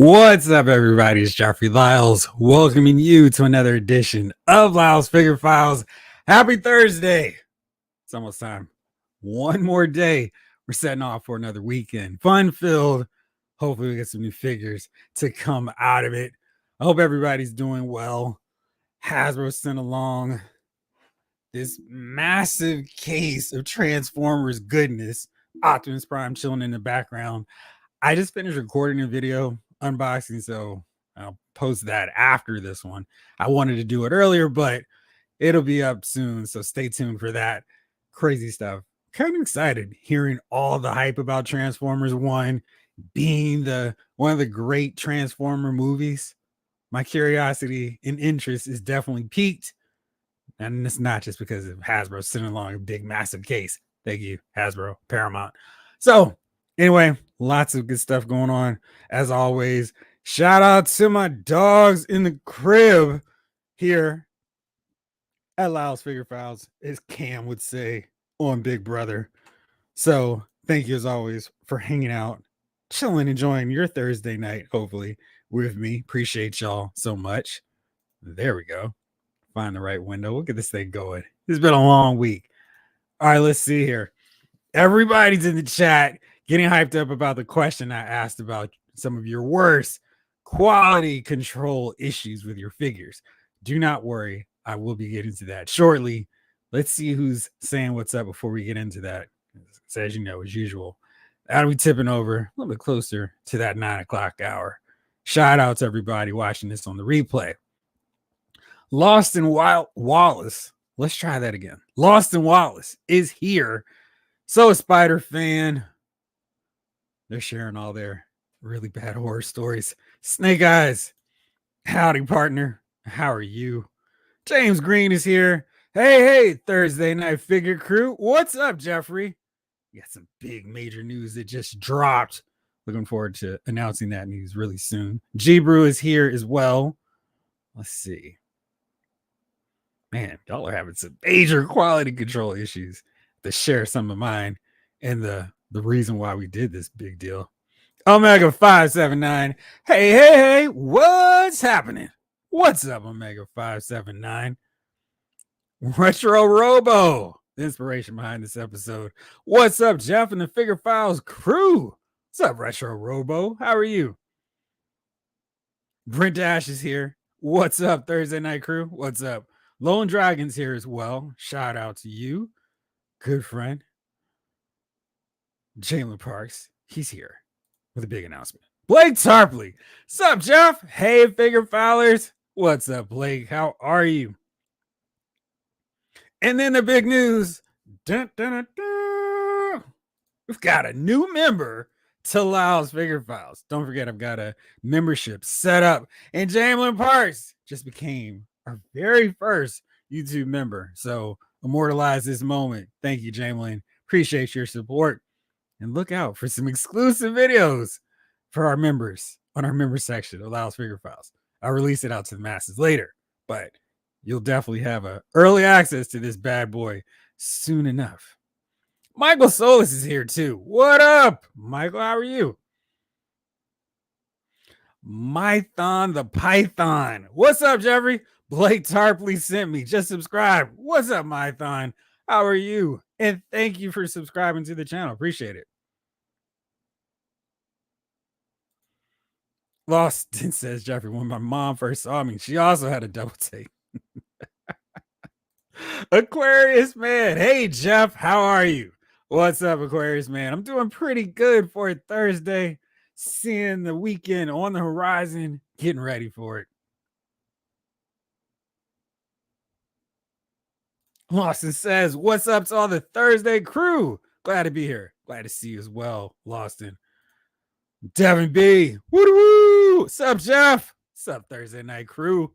What's up, everybody? It's Jeffrey Lyles, welcoming you to another edition of Lyles Figure Files. Happy Thursday. It's almost time. One more day. We're setting off for another weekend. Fun-filled. Hopefully we get some new figures to come out of it. I hope everybody's doing well. Hasbro sent along this massive case of Transformers goodness. Optimus Prime chilling in the background. I just finished recording a video unboxing, so I'll post that after this one. I wanted to do it earlier, but it'll be up soon, so stay tuned for that. Crazy stuff. Kind of excited hearing all the hype about Transformers 1 being one of the great Transformer movies. My curiosity and interest is definitely peaked, and it's not just because of Hasbro sitting along a big massive case. Thank you, Hasbro, Paramount. So anyway, lots of good stuff going on as always. Shout out to my dogs in the crib here at Lyles Figure Files, as Cam would say on Big Brother. So thank you as always for hanging out, chilling, enjoying your Thursday night, hopefully with me. Appreciate y'all so much. There we go. Find the right window. We'll get this thing going. It's been a long week. All right, let's see here. Everybody's in the chat getting hyped up about the question I asked about some of your worst quality control issues with your figures. Do not worry. I will be getting to that shortly. Let's see who's saying what's up before we get into that. So as you know, as usual, that'll be tipping over a little bit closer to that 9 o'clock hour. Shout out to everybody watching this on the replay. Lost in Wallace. Let's try that again. Lost in Wallace is here. So a Spider fan. They're sharing all their really bad horror stories. Snake Eyes. Howdy, partner. How are you? James Green is here. Hey, Thursday night figure crew. What's up, Jeffrey? We got some big major news that just dropped. Looking forward to announcing that news really soon. G Brew is here as well. Let's see. Man, y'all are having some major quality control issues. To share some of mine and the reason why we did this big deal. Omega 579. Hey, what's happening? What's up, Omega 579? Retro Robo, the inspiration behind this episode. What's up, Jeff and the Figure Files crew? What's up, Retro Robo? How are you? Brent Dash is here. What's up, Thursday night crew? What's up? Lone Dragon's here as well. Shout out to you. Good friend. Jalen Parks, he's here with a big announcement. Blake Tarpley. What's up, Jeff? Hey, Figure Fowlers. What's up, Blake? How are you? And then the big news. Dun, dun, dun, dun. We've got a new member to Lyles Figure Files. Don't forget, I've got a membership set up. And Jalen Parks just became our very first YouTube member. So immortalize this moment. Thank you, Jamelin. Appreciate your support. And look out for some exclusive videos for our members on our member section of Lyles Figure Files. I'll release it out to the masses later, but you'll definitely have early access to this bad boy soon enough. Michael Solis is here too. What up, Michael? How are you? Mython the Python. What's up, Jeffrey? Blake Tarpley sent me. Just subscribe. What's up, Mython? How are you? And thank you for subscribing to the channel. Appreciate it. Lost says Jeffrey, when my mom first saw me, she also had a double take. Aquarius Man. Hey, Jeff. How are you? What's up, Aquarius Man? I'm doing pretty good for a Thursday. Seeing the weekend on the horizon, getting ready for it. Lawson says, what's up to all the Thursday crew? Glad to be here. Glad to see you as well, Lawson. Devin B. Woo-woo! What's up, Jeff? What's up, Thursday night crew?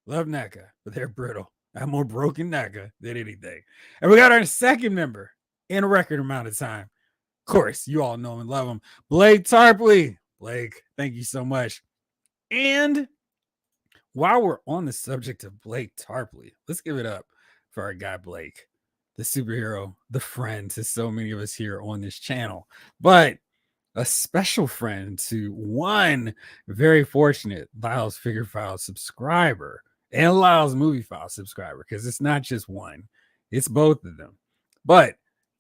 Love NECA, but they're brittle. I'm more broken NECA than anything. And we got our second member in a record amount of time. Of course, you all know and love him. Blake Tarpley. Blake, thank you so much. And while we're on the subject of Blake Tarpley, let's give it up for our guy Blake, the superhero, the friend to so many of us here on this channel. But a special friend to one very fortunate Lyle's Figure File subscriber and Lyle's Movie File subscriber, because it's not just one, it's both of them. But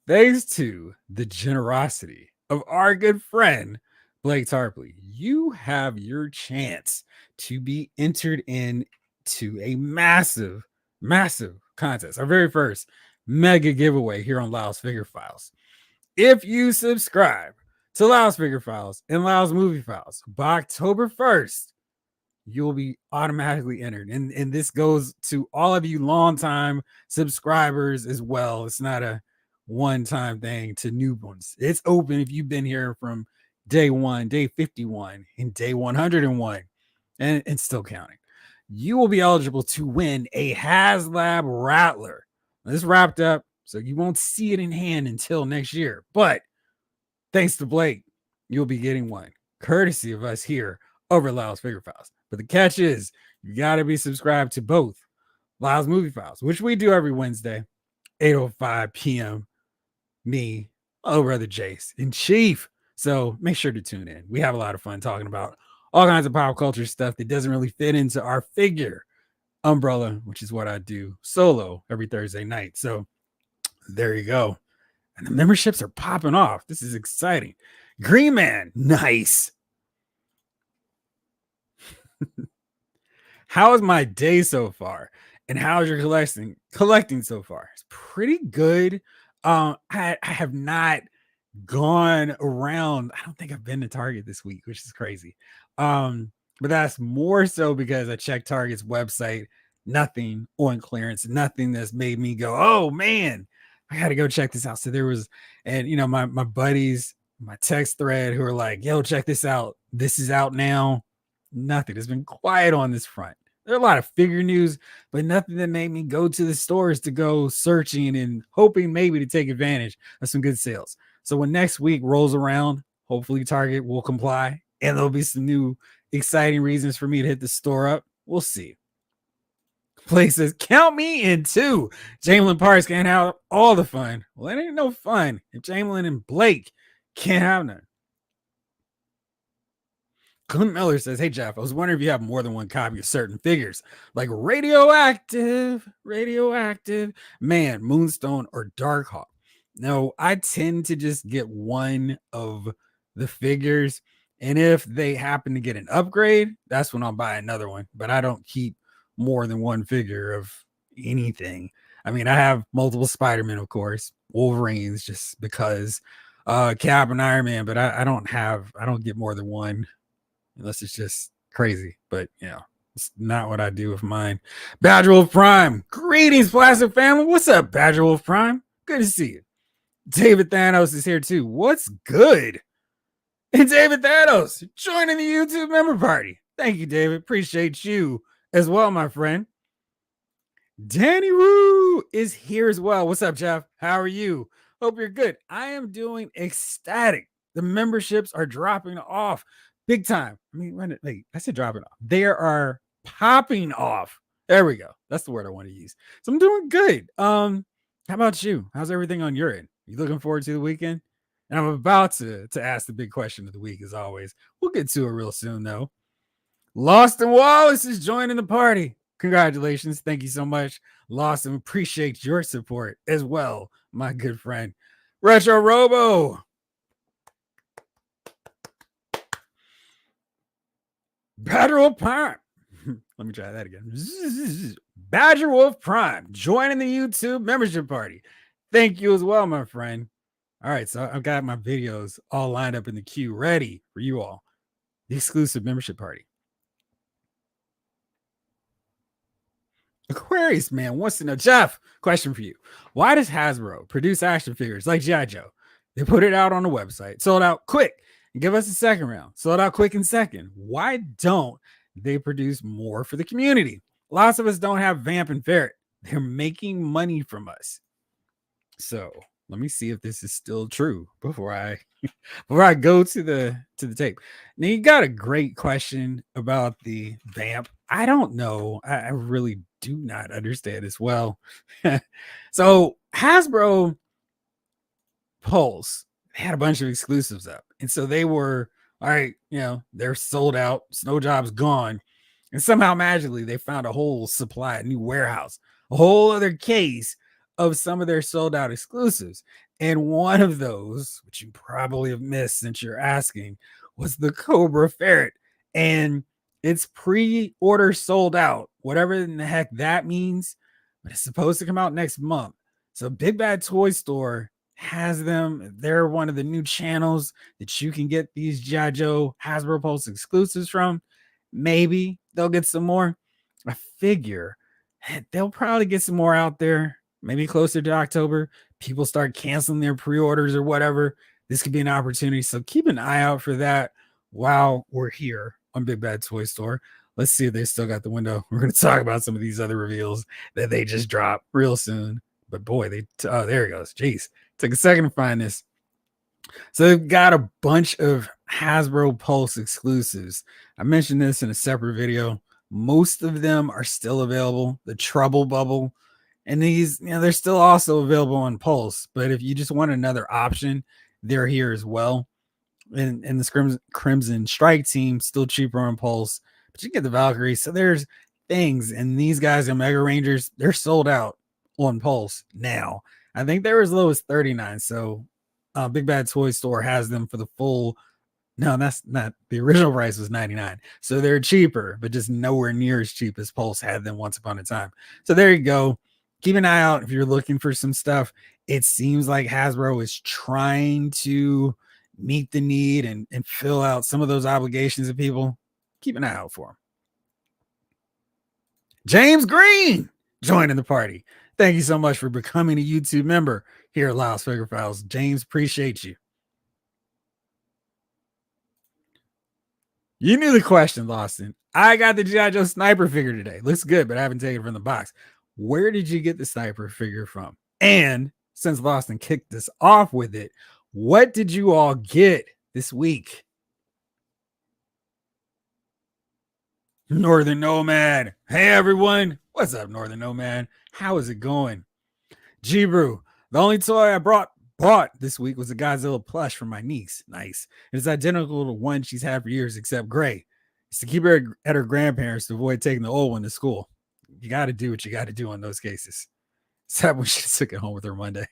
thanks to the generosity of our good friend Blake Tarpley, you have your chance to be entered into a massive, massive contest, our very first mega giveaway here on Lyle's Figure Files. If you subscribe to Lyle's Figure Files and Lyle's Movie Files by October 1st, you'll be automatically entered. And this goes to all of you longtime subscribers as well. It's not a one-time thing to new ones. It's open if you've been here from day 1, day 51, and day 101, and still counting. You will be eligible to win a HasLab Rattler. Now, this wrapped up, so you won't see it in hand until next year. But thanks to Blake, you'll be getting one, courtesy of us here over Lyle's Figure Files. But the catch is, you got to be subscribed to both Lyle's Movie Files, which we do every Wednesday, 8:05 p.m. Me, oh brother Jace, and Chief. So make sure to tune in. We have a lot of fun talking about all kinds of pop culture stuff that doesn't really fit into our figure umbrella, which is what I do solo every Thursday night. So there you go. And the memberships are popping off. This is exciting. Green Man, nice. How is my day so far? And how is your collecting so far? It's pretty good. I have not gone around. I don't think I've been to Target this week, which is crazy. But that's more so because I checked Target's website. Nothing on clearance, nothing that's made me go, oh man, I gotta go check this out. So there was, and you know, my buddies, my text thread who are like, yo, check this out. This is out now. Nothing. It's been quiet on this front. There are a lot of figure news, but nothing that made me go to the stores to go searching and hoping maybe to take advantage of some good sales. So when next week rolls around, hopefully Target will comply and there'll be some new exciting reasons for me to hit the store up. We'll see. Blake says, count me in too. Jamelin Parks can't have all the fun. Well, it ain't no fun if Jamelin and Blake can't have none. Clint Miller says, hey, Jeff, I was wondering if you have more than one copy of certain figures, like Radioactive, Man, Moonstone, or Darkhawk. No, I tend to just get one of the figures, and if they happen to get an upgrade, that's when I'll buy another one, but I don't keep more than one figure of anything. I mean, I have multiple Spider-Man, of course, Wolverines, just because, Cap and Iron Man, but I don't get more than one unless it's just crazy. But you know, it's not what I do with mine. Badger Wolf Prime, greetings, Plastic family. What's up, Badger Wolf Prime? Good to see you. David Thanos is here too. What's good? And David Thanos joining the YouTube member party. Thank you, David. Appreciate you as well, my friend. Danny Woo is here as well. What's up, Jeff? How are you? Hope you're good. I am doing ecstatic. The memberships are dropping off big time. I mean, wait, I said dropping off. They are popping off. There we go. That's the word I want to use. So I'm doing good. How about you? How's everything on your end? You looking forward to the weekend? And I'm about to ask the big question of the week, as always. We'll get to it real soon, though. Lost and Wallace is joining the party. Congratulations. Thank you so much, Lost, and appreciate your support as well, my good friend. Retro Robo. Badger Wolf Prime. Let me try that again. Badger Wolf Prime joining the YouTube membership party. Thank you as well, my friend. All right, so I've got my videos all lined up in the queue, ready for you all. The exclusive membership party. Aquarius Man wants to know, Jeff, question for you. Why does Hasbro produce action figures like G.I. Joe? They put it out on the website, sold out quick, and give us a second round, sold out quick and second. Why don't they produce more for the community? Lots of us don't have Vamp and Ferret. They're making money from us. So let me see if this is still true before I go to the tape. Now, you got a great question about the Vamp. I don't know. I really do not understand as well. So Hasbro pulls they had a bunch of exclusives up. And so they were, all right, they're sold out. Snow Job's gone. And somehow magically they found a whole supply, a new warehouse, a whole other case of some of their sold out exclusives. And one of those, which you probably have missed since you're asking, was the Cobra Ferret. And it's pre-order sold out, whatever in the heck that means, but it's supposed to come out next month. So Big Bad Toy Store has them. They're one of the new channels that you can get these G.I. Joe Hasbro Pulse exclusives from. Maybe they'll get some more. I figure they'll probably get some more out there, maybe closer to October. People start canceling their pre-orders or whatever. This could be an opportunity. So keep an eye out for that while we're here on Big Bad Toy Store. Let's see if they still got the window. We're going to talk about some of these other reveals that they just dropped real soon. But boy, there it goes. Jeez. Took a second to find this. So they've got a bunch of Hasbro Pulse exclusives. I mentioned this in a separate video. Most of them are still available. The Trouble Bubble. And these, they're still also available on Pulse. But if you just want another option, they're here as well. And the Crimson Strike Team, still cheaper on Pulse. But you get the Valkyrie. So there's things. And these guys in Mega Rangers, they're sold out on Pulse now. I think they're as low as $39. So Big Bad Toy Store has them for the full. No, that's not, the original price was $99. So they're cheaper, but just nowhere near as cheap as Pulse had them once upon a time. So there you go. Keep an eye out if you're looking for some stuff. It seems like Hasbro is trying to meet the need and fill out some of those obligations of people. Keep an eye out for them. James Green joining the party. Thank you so much for becoming a YouTube member here at Lyle's Figure Files. James, appreciate you. You knew the question, Lawson. I got the G.I. Joe sniper figure today. Looks good, but I haven't taken it from the box. Where did you get the sniper figure from? And since Lawson kicked us off with it, what did you all get this week? Northern Nomad. Hey, everyone. What's up, Northern Nomad? How is it going? G-Brew. The only toy I bought this week was a Godzilla plush from my niece. Nice. It's identical to one she's had for years, except gray. It's to keep her at her grandparents to avoid taking the old one to school. You got to do what you got to do in those cases. Except when she took it home with her Monday.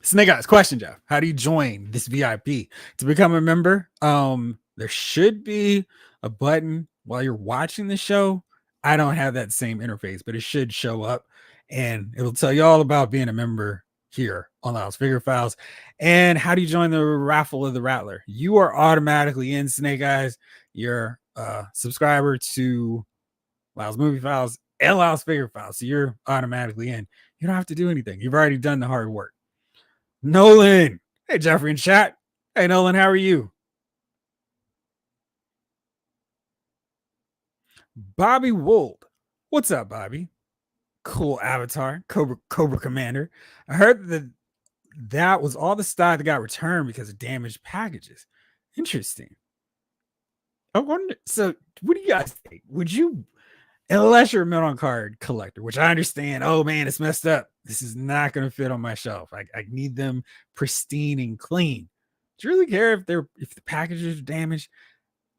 Snake Eyes, question, Jeff. How do you join this VIP? To become a member, there should be a button while you're watching the show. I don't have that same interface, but it should show up and it'll tell you all about being a member here on Lyle's Figure Files. And how do you join the raffle of the Rattler? You are automatically in, Snake Eyes. You're a subscriber to Lyle's Movie Files and Lyle's Figure Files. So you're automatically in. You don't have to do anything. You've already done the hard work. Nolan. Hey, Jeffrey in chat. Hey, Nolan, how are you? Bobby Wold. What's up, Bobby? Cool avatar. Cobra Commander. I heard that was all the stock that got returned because of damaged packages. Interesting. I wonder. So, what do you guys think? Would you, unless you're a Metal Card collector, which I understand, oh man, it's messed up. This is not going to fit on my shelf. I need them pristine and clean. Do you really care if the packages are damaged?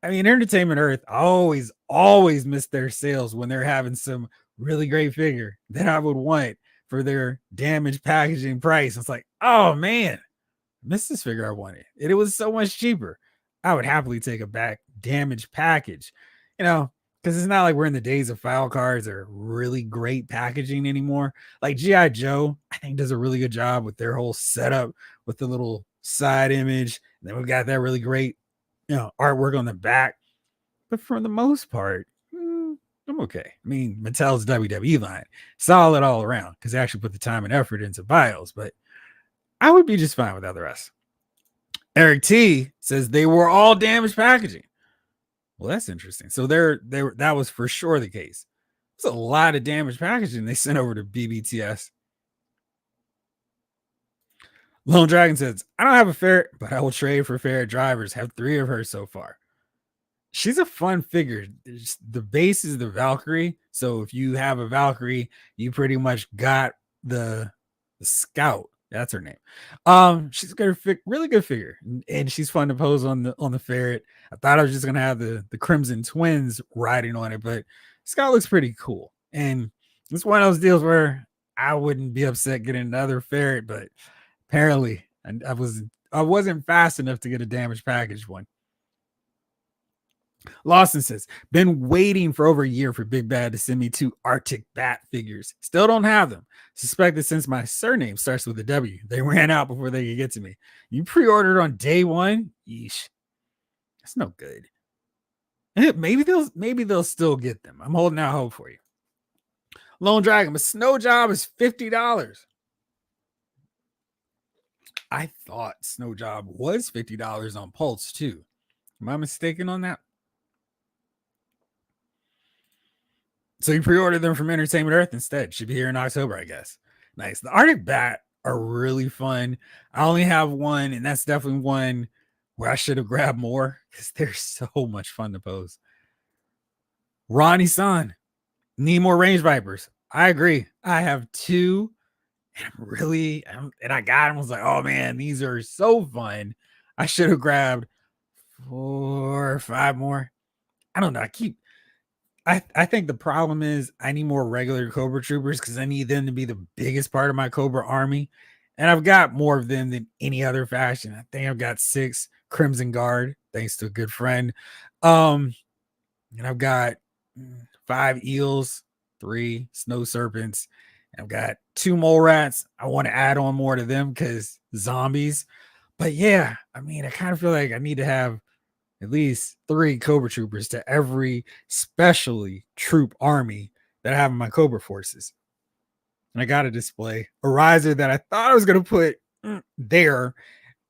I mean, Entertainment Earth always miss their sales when they're having some really great figure that I would want for their damaged packaging price. It's like, oh man, I missed this figure I wanted. It was so much cheaper. I would happily take a back damaged package, because it's not like we're in the days of file cards or really great packaging anymore. Like G.I. Joe, I think does a really good job with their whole setup with the little side image. And then we've got that really great, artwork on the back. But for the most part, I'm okay. I mean, Mattel's WWE line, solid all around because they actually put the time and effort into bios, but I would be just fine without the rest. Eric T says they were all damaged packaging. Well, that's interesting. So that was for sure the case. There's a lot of damaged packaging they sent over to BBTS. Lone Dragon says, I don't have a ferret, but I will trade for ferret drivers. Have 3 of her so far. she's a fun figure. The base is the Valkyrie. So if you have a Valkyrie, you pretty much got the Scout. That's her name. She's got a really good figure, and she's fun to pose on the ferret. I thought I was just gonna have the Crimson Twins riding on it, but Scout looks pretty cool. And it's one of those deals where I wouldn't be upset getting another ferret, but apparently I wasn't fast enough to get a damaged package one. Lawson says, been waiting for over a year for Big Bad to send me 2 Arctic Bat figures. Still don't have them. Suspect that since my surname starts with a W, they ran out before they could get to me. You pre-ordered on day one? Yeesh. That's no good. Maybe they'll still get them. I'm holding out hope for you. Lone Dragon, a snow job is $50. I thought Snow Job was $50 on Pulse too. Am I mistaken on that? So you pre-ordered them from Entertainment Earth instead. Should be here in October, I guess. Nice. The Arctic Bat are really fun. I only have one, and that's definitely one where I should have grabbed more because they're so much fun to pose. Ronnie San, need more range vipers. I agree. I have 2, and I got them. I was like, oh man, these are so fun. I should have grabbed 4 or 5 more. I don't know. I think the problem is I need more regular Cobra Troopers because I need them to be the biggest part of my Cobra army. And I've got more of them than any other faction. I think I've got 6 Crimson Guard, thanks to a good friend. And I've got 5 Eels, 3 Snow Serpents. I've got 2 Mole Rats. I want to add on more to them because zombies. But yeah, I mean, I kind of feel like I need to have at least 3 Cobra Troopers to every specially troop army that I have in my Cobra forces. And I got a display a riser that I thought I was going to put there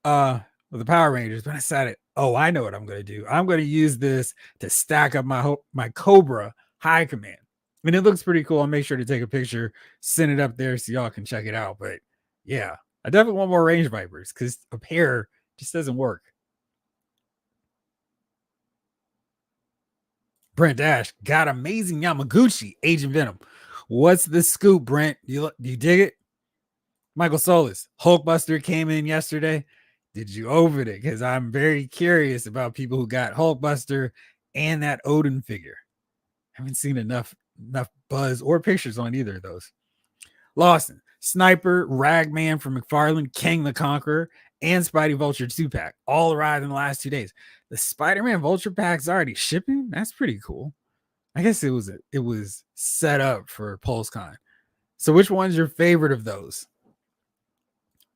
with the Power Rangers, but I decided, oh, I know what I'm going to do. I'm going to use this to stack up my Cobra High Command. And it looks pretty cool. I'll make sure to take a picture, send it up there so y'all can check it out. But yeah, I definitely want more range vipers because a pair just doesn't work. Brent Dash got amazing Yamaguchi Agent Venom. What's the scoop, Brent? Do you dig it? Michael Solis, Hulkbuster came in yesterday. Did you open it? Because I'm very curious about people who got Hulkbuster and that Odin figure. I haven't seen enough buzz or pictures on either of those. Lawson, Sniper, Ragman from McFarlane, King the Conqueror, and Spidey Vulture 2-pack all arrived in the last 2 days. The Spider-Man Vulture pack's already shipping? That's pretty cool. I guess it was set up for PulseCon. So which one's your favorite of those?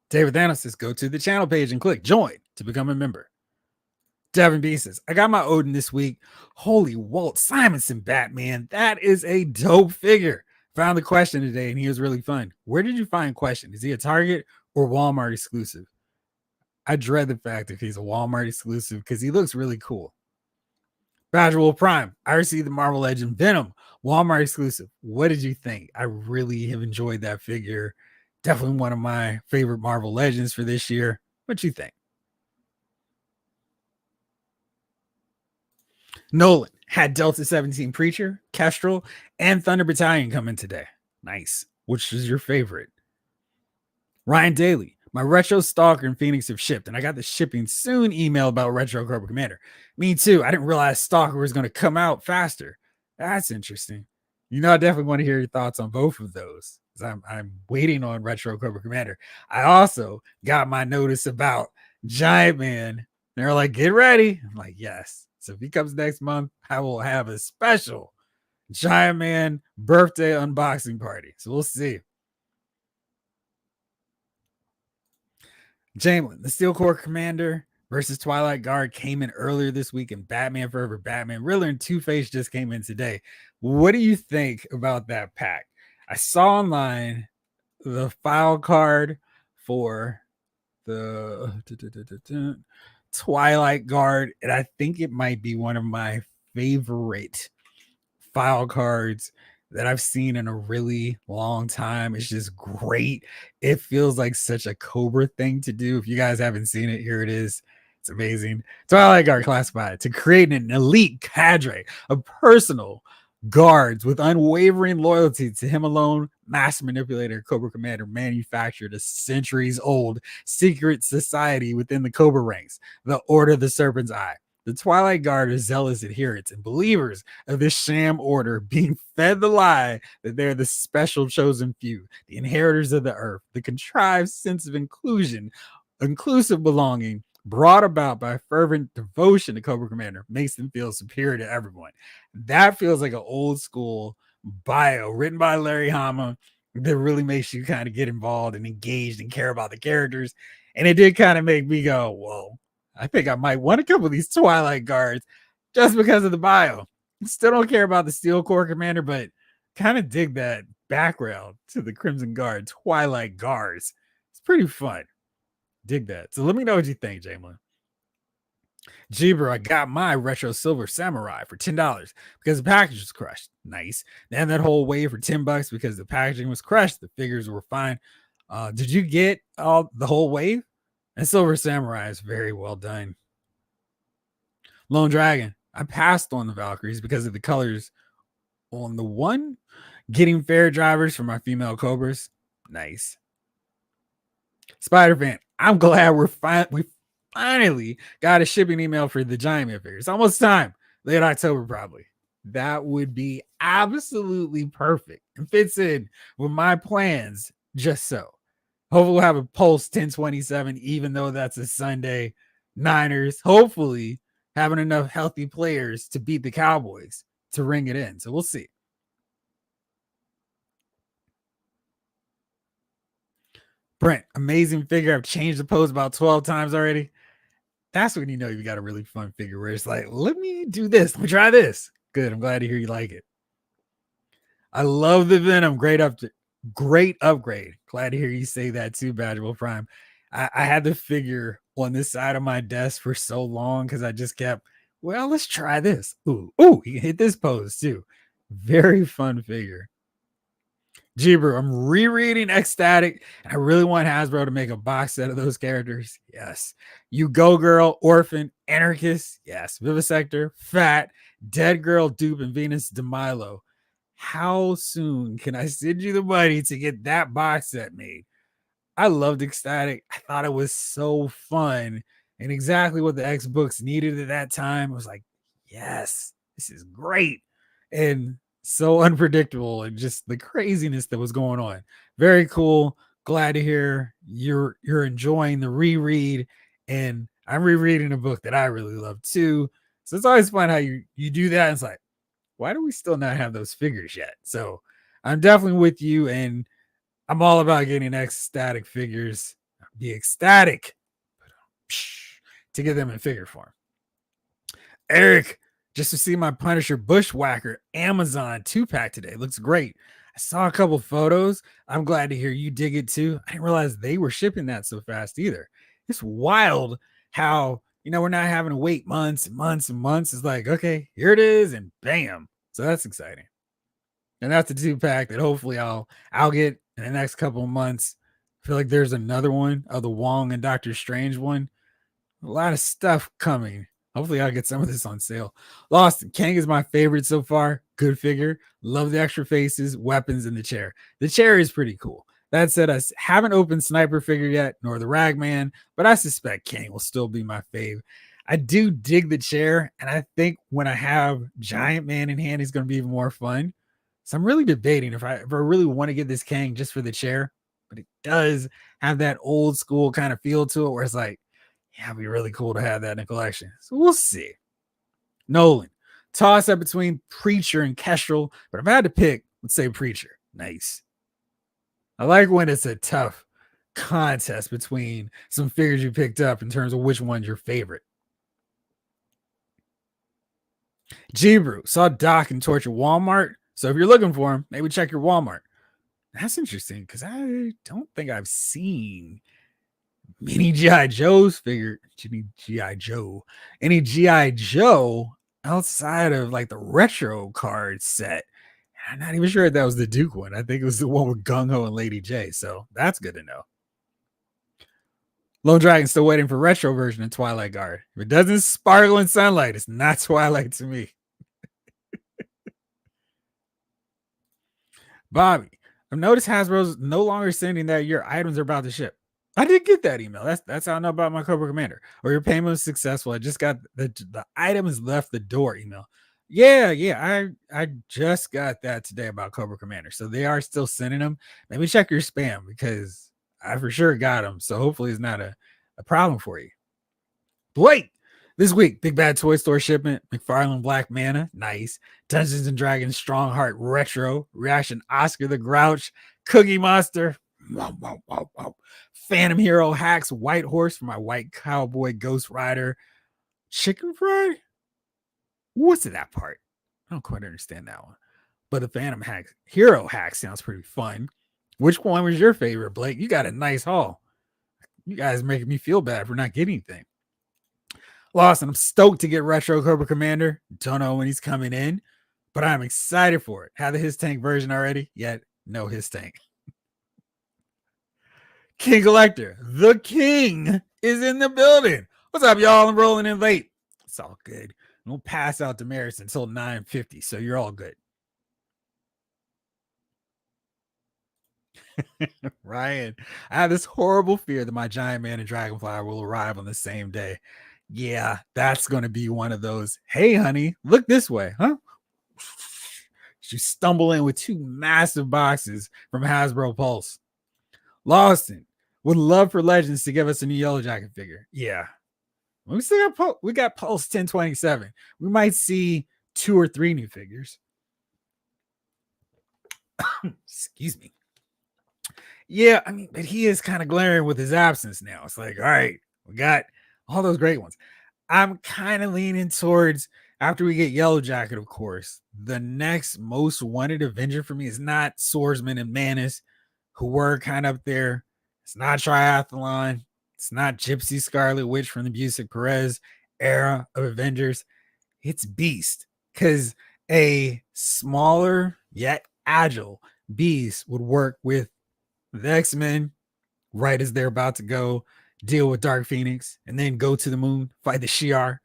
David Thanos says, go to the channel page and click join to become a member. Devin B says, I got my Odin this week. Holy Walt Simonson Batman. That is a dope figure. Found the Question today and he was really fun. Where did you find Question? Is he a Target or Walmart exclusive? I dread the fact if he's a Walmart exclusive because he looks really cool. Badger Prime, I received the Marvel Legend Venom, Walmart exclusive. What did you think? I really have enjoyed that figure. Definitely one of my favorite Marvel Legends for this year. What you think? Nolan had Delta 17 Preacher, Kestrel, and Thunder Battalion come in today. Nice. Which is your favorite? Ryan Daly, my Retro Stalker and Phoenix have shipped, and I got the shipping soon email about Retro Cobra Commander. Me too. I didn't realize Stalker was going to come out faster. That's interesting. You know, I definitely want to hear your thoughts on both of those. I'm waiting on Retro Cobra Commander. I also got my notice about Giant Man. They're like, get ready. I'm like, yes. So if he comes next month, I will have a special Giant Man birthday unboxing party. So we'll see. Jamelin, the Steel Corps Commander versus Twilight Guard came in earlier this week, and Batman Forever Batman, Riddler, and Two-Face just came in today. What do you think about that pack? I saw online the file card for the Twilight Guard, and I think it might be one of my favorite file cards that I've seen in a really long time. It's just great. It feels like such a Cobra thing to do. If you guys haven't seen it, here it is. It's amazing. Twilight Guard classified to create an elite cadre of personal guards with unwavering loyalty to him alone. Master Manipulator Cobra Commander manufactured a centuries-old secret society within the Cobra ranks, the Order of the Serpent's Eye. The Twilight Guard are zealous adherents and believers of this sham order, being fed the lie that they're the special chosen few, the inheritors of the earth, the contrived sense of inclusive belonging brought about by fervent devotion to Cobra Commander makes them feel superior to everyone. That feels like an old school bio written by Larry Hama that really makes you kind of get involved and engaged and care about the characters. And it did kind of make me go, whoa, I think I might want a couple of these Twilight Guards just because of the bio. Still don't care about the Steel Corps Commander, but kind of dig that background to the Crimson Guard Twilight Guards. It's pretty fun. Dig that. So let me know what you think, Jamlin. Jeeber, I got my retro silver samurai for $10 because the package was crushed. Nice. Then that whole wave for $10 because the packaging was crushed. The figures were fine. Did you get the whole wave? And Silver Samurai is very well done. Lone Dragon, I passed on the Valkyries because of the colors on the one. Getting fair drivers for my female Cobras. Nice. Spider Fan, I'm glad we finally got a shipping email for the Giant Man figures. Almost time. Late October, probably. That would be absolutely perfect and fits in with my plans just so. Hopefully we'll have a Pulse 1027, even though that's a Sunday. Niners, hopefully having enough healthy players to beat the Cowboys to ring it in. So we'll see. Brent, amazing figure. I've changed the pose about 12 times already. That's when you know you got a really fun figure where it's like, let me do this. Let me try this. Good. I'm glad to hear you like it. I love the Venom. Great upgrade. Glad to hear you say that too, Badgerable Prime. I had the figure on this side of my desk for so long because I just kept, well, let's try this. Ooh, you can hit this pose too. Very fun figure. Jeeber, I'm rereading Ecstatic, and I really want Hasbro to make a box set of those characters. Yes. You Go Girl, Orphan, Anarchist. Yes. Vivisector, Fat, Dead Girl, Dupe, and Venus de Milo. How soon can I send you the money to get that box set made? I loved Ecstatic. I thought it was so fun and exactly what the X books needed at that time. I was like, yes, this is great. And so unpredictable and just the craziness that was going on. Very cool. Glad to hear you're enjoying the reread. And I'm rereading a book that I really love too. So it's always fun how you do that. And it's like, why do we still not have those figures yet? So I'm definitely with you, and I'm all about getting ecstatic figures. Be ecstatic to get them in figure form. Eric, just to see my Punisher Bushwhacker Amazon 2-pack today. Looks great. I saw a couple photos. I'm glad to hear you dig it too. I didn't realize they were shipping that so fast either. It's wild how, we're not having to wait months and months and months. It's like, okay, here it is, and bam. So that's exciting. And that's a 2-pack that hopefully I'll get in the next couple of months. I feel like there's another one of the Wong and Doctor Strange one. A lot of stuff coming. Hopefully I'll get some of this on sale. Lost Kang is my favorite so far. Good figure. Love the extra faces, weapons, and the chair. The chair is pretty cool. That said, I haven't opened Sniper figure yet, nor the Ragman, but I suspect Kang will still be my fave. I do dig the chair, and I think when I have Giant Man in hand, he's going to be even more fun. So I'm really debating if I really want to get this Kang just for the chair, but it does have that old school kind of feel to it where it's like, yeah, it'd be really cool to have that in a collection. So we'll see. Nolan, toss up between Preacher and Kestrel, but if I had to pick, let's say Preacher. Nice. I like when it's a tough contest between some figures you picked up in terms of which one's your favorite. Jebrew, saw Doc and Torch at Walmart. So if you're looking for him, maybe check your Walmart. That's interesting because I don't think I've seen many G.I. Joe's figure. Any G.I. Joe outside of like the retro card set. I'm not even sure if that was the Duke one. I think it was the one with Gung Ho and Lady J. So that's good to know. Lone Dragon's still waiting for retro version of Twilight Guard. If it doesn't sparkle in sunlight, it's not Twilight to me. Bobby, I've noticed Hasbro's no longer sending that your items are about to ship. I did get that email. That's how I know about my Cobra Commander. Or your payment was successful. I just got the item has left the door email. Yeah. I just got that today about Cobra Commander. So they are still sending them. Maybe check your spam because I for sure got them. So hopefully it's not a problem for you. Blake, this week, Big Bad Toy Store shipment, McFarlane Black Mana, nice. Dungeons and Dragons Strongheart Retro, Reaction Oscar the Grouch, Cookie Monster, wow. Phantom Hero Hacks White Horse for my White Cowboy Ghost Rider, Chicken Fry. What's in that part? I don't quite understand that one. But the Phantom Hero Hack sounds pretty fun. Which one was your favorite, Blake? You got a nice haul. You guys making me feel bad for not getting anything. Lawson, I'm stoked to get Retro Cobra Commander. Don't know when he's coming in, but I'm excited for it. Have the His Tank version already? Yet, no His Tank. King Collector, the king is in the building. What's up, y'all? I'm rolling in late. It's all good. I won't pass out Damaris until 9:50, so you're all good. Ryan, I have this horrible fear that my Giant Man and Dragonfly will arrive on the same day. Yeah, that's going to be one of those. Hey, honey, look this way, huh? You stumble in with two massive boxes from Hasbro Pulse. Lawson would love for Legends to give us a new Yellow Jacket figure. Yeah, we still got Pulse 1027. We might see 2 or 3 new figures. Excuse me. Yeah, I mean, but he is kind of glaring with his absence now. It's like, all right, we got all those great ones. I'm kind of leaning towards, after we get Yellow Jacket, of course, the next most wanted Avenger for me is not Swordsman and Manus, who were kind of up there. It's not Triathlon. It's not Gypsy Scarlet Witch from the Busick Perez era of Avengers. It's Beast, because a smaller yet agile Beast would work with the X-Men right as they're about to go deal with Dark Phoenix and then go to the moon, fight the Shi'ar.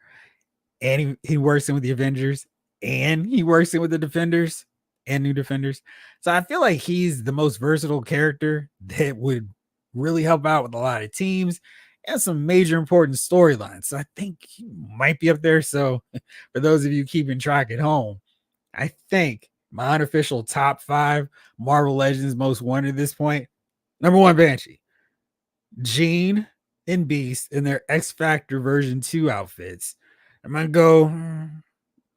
And he works in with the Avengers and he works in with the Defenders and New Defenders. So I feel like he's the most versatile character that would really help out with a lot of teams and some major important storylines. So I think he might be up there. So for those of you keeping track at home, I think my unofficial top 5 Marvel Legends most wanted at this point. Number 1, Banshee. Jean and Beast in their X Factor version 2 outfits. I'm going to go,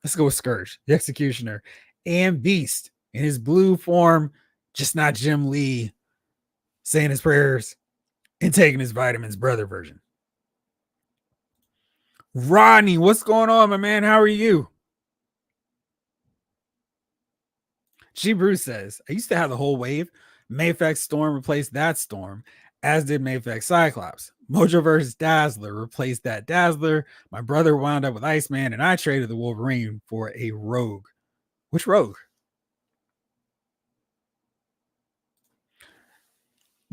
let's go with Scourge, the Executioner, and Beast in his blue form, just not Jim Lee saying his prayers and taking his vitamins brother version. Rodney, what's going on, my man? How are you? G. Bruce says, I used to have the whole wave. Mayfex Storm replaced that Storm, as did Mayfex Cyclops. Mojo versus Dazzler replaced that Dazzler. My brother wound up with Iceman, and I traded the Wolverine for a Rogue. Which Rogue?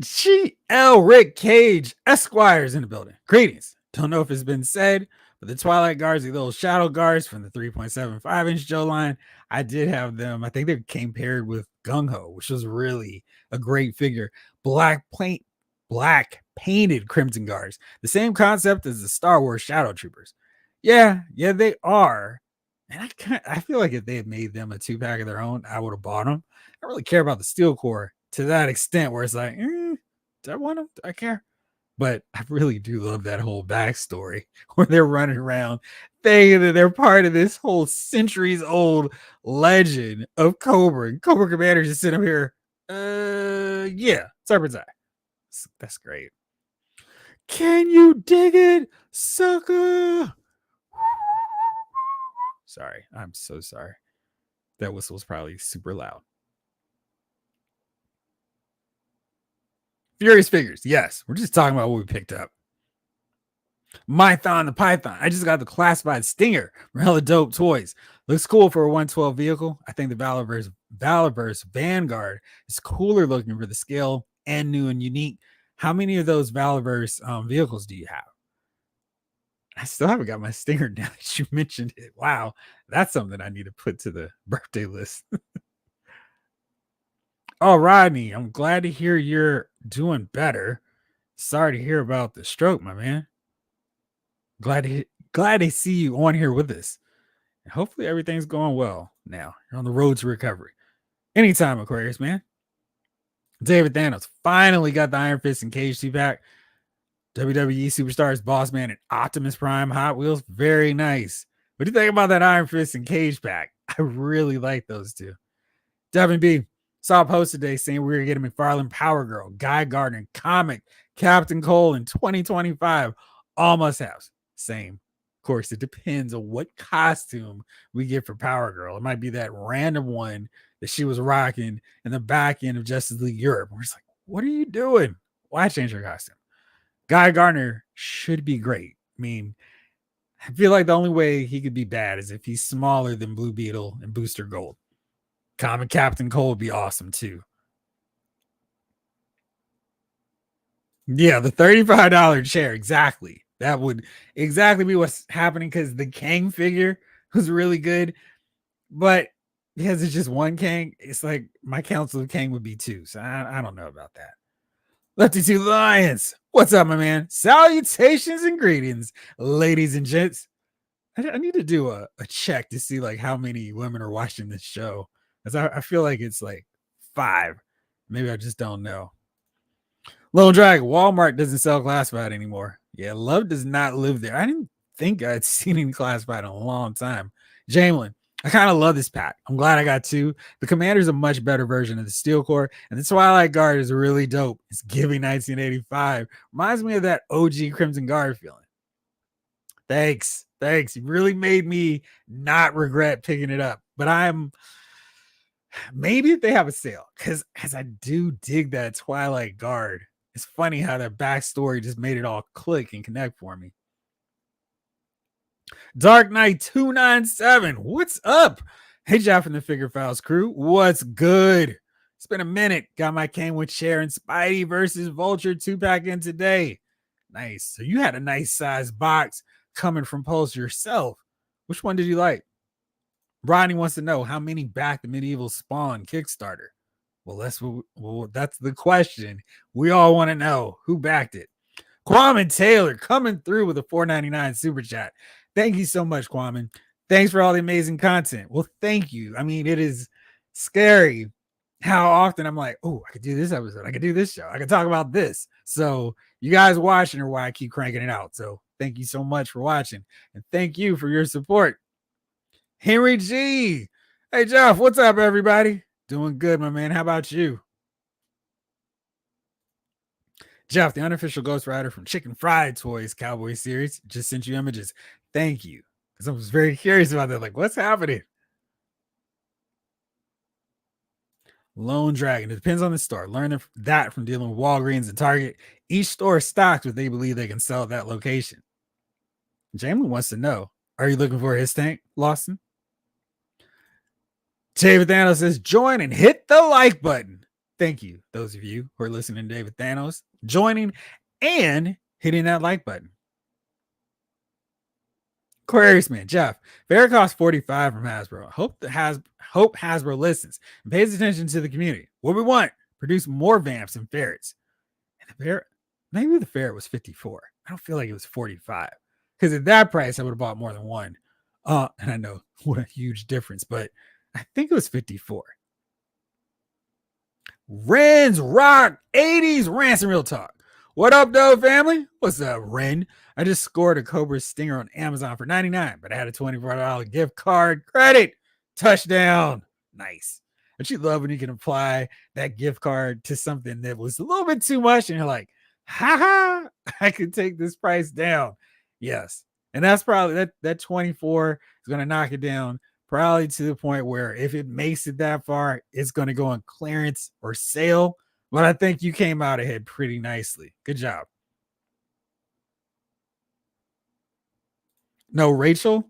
GL Rick Cage Esquire's in the building. Greetings. Don't know if it's been said, but the Twilight Guards, the little shadow guards from the 3.75-inch Joe line, I did have them. I think they came paired with Gung Ho, which was really a great figure. Black painted Crimson Guards. The same concept as the Star Wars Shadow Troopers. Yeah, they are. And I feel like if they had made them a 2-pack of their own, I would have bought them. I don't really care about the Steel Core to that extent where it's like, do I want them? Do I care? But I really do love that whole backstory where they're running around thinking that they're part of this whole centuries old legend of Cobra. And Cobra Commander just sitting up here. Yeah, Serpent's Eye. That's great. Can you dig it, sucker? Sorry, I'm so sorry. That whistle was probably super loud. Furious Figures. Yes, we're just talking about what we picked up. Mython the Python. I just got the classified Stinger from Hella Dope Toys. Looks cool for a 112 vehicle. I think the Valorverse Vanguard is cooler looking for the scale and new and unique. How many of those Valiverse vehicles do you have? I still haven't got my stinger now that you mentioned it. Wow, that's something I need to put to the birthday list. Oh, Rodney, I'm glad to hear you're doing better. Sorry to hear about the stroke, my man. Glad to see you on here with us. And hopefully everything's going well now. You're on the road to recovery. Anytime, Aquarius, man. David Thanos finally got the Iron Fist and Cage 2-pack. WWE Superstars Boss Man and Optimus Prime Hot Wheels. Very nice. What do you think about that Iron Fist and Cage pack? I really like those two. Devin B. Saw a post today saying we were getting McFarlane Power Girl, Guy Gardner, Comic, Captain Cole in 2025. All must haves. Same. Of course, it depends on what costume we get for Power Girl. It might be that random one that she was rocking in the back end of Justice League Europe. We're just like, what are you doing? Why change her costume? Guy Gardner should be great. I mean, I feel like the only way he could be bad is if he's smaller than Blue Beetle and Booster Gold. Common Captain Cole would be awesome too. Yeah, the $35 chair. Exactly. That would exactly be what's happening because the Kang figure was really good. But because it's just one Kang, it's like my Council of Kang would be two. So I don't know about that. Lefty Two Lions. What's up, my man? Salutations and greetings, ladies and gents. I need to do a check to see like how many women are watching this show. As I feel like it's like 5. Maybe I just don't know. Lone Drag, Walmart doesn't sell classified anymore. Yeah, love does not live there. I didn't think I'd seen any classified in a long time. Jamelin, I kind of love this pack. I'm glad I got 2. The Commander's a much better version of the Steel Core, and the Twilight Guard is really dope. It's giving 1985. Reminds me of that OG Crimson Guard feeling. Thanks. You really made me not regret picking it up. But maybe if they have a sale, because as I do dig that Twilight Guard. It's funny how that backstory just made it all click and connect for me. Dark Knight 297. What's up? Hey, Jeff and the Figure Files crew. What's good? It's been a minute. Got my Kenwood chair and Spidey versus Vulture 2-pack in today. Nice. So you had a nice size box coming from Pulse yourself. Which one did you like? Rodney wants to know how many backed the Medieval Spawn Kickstarter. Well, that's the question. We all want to know who backed it. Kwame Taylor coming through with a $4.99 super chat. Thank you so much, Kwame. Thanks for all the amazing content. Well, thank you. I mean, it is scary how often I'm like, oh, I could do this episode. I could do this show. I could talk about this. So you guys watching are why I keep cranking it out. So thank you so much for watching. And thank you for your support. Henry G. Hey, Jeff, what's up, everybody? Doing good, my man. How about you? Jeff, the unofficial Ghost Rider from Chicken Fried Toys Cowboy Series, just sent you images. Thank you. Because I was very curious about that. Like, what's happening? Lone Dragon. It depends on the store. Learn that from dealing with Walgreens and Target. Each store stocks what they believe they can sell at that location. Jamie wants to know, are you looking for his tank, Lawson? David Thanos says, join and hit the like button. Thank you, those of you who are listening to David Thanos, joining and hitting that like button. Aquarius Man, Jeff, fair cost $45 from Hasbro. Hope Hasbro listens and pays attention to the community. What we want, produce more vamps and ferrets. And the ferret, maybe the ferret was 54. I don't feel like it was 45. Because at that price, I would have bought more than one. And I know what a huge difference, but I think it was 54. Ren's Rock 80s Ransom Real Talk. What up, though, family? What's up, Ren? I just scored a Cobra Stinger on Amazon for $99, but I had a $24 gift card credit. Touchdown. Nice. Don't you love when you can apply that gift card to something that was a little bit too much and you're like, ha, I could take this price down. Yes. And that's probably that 24 is going to knock it down probably to the point where if it makes it that far, it's going to go on clearance or sale. But I think you came out ahead pretty nicely. Good job. No, Rachel.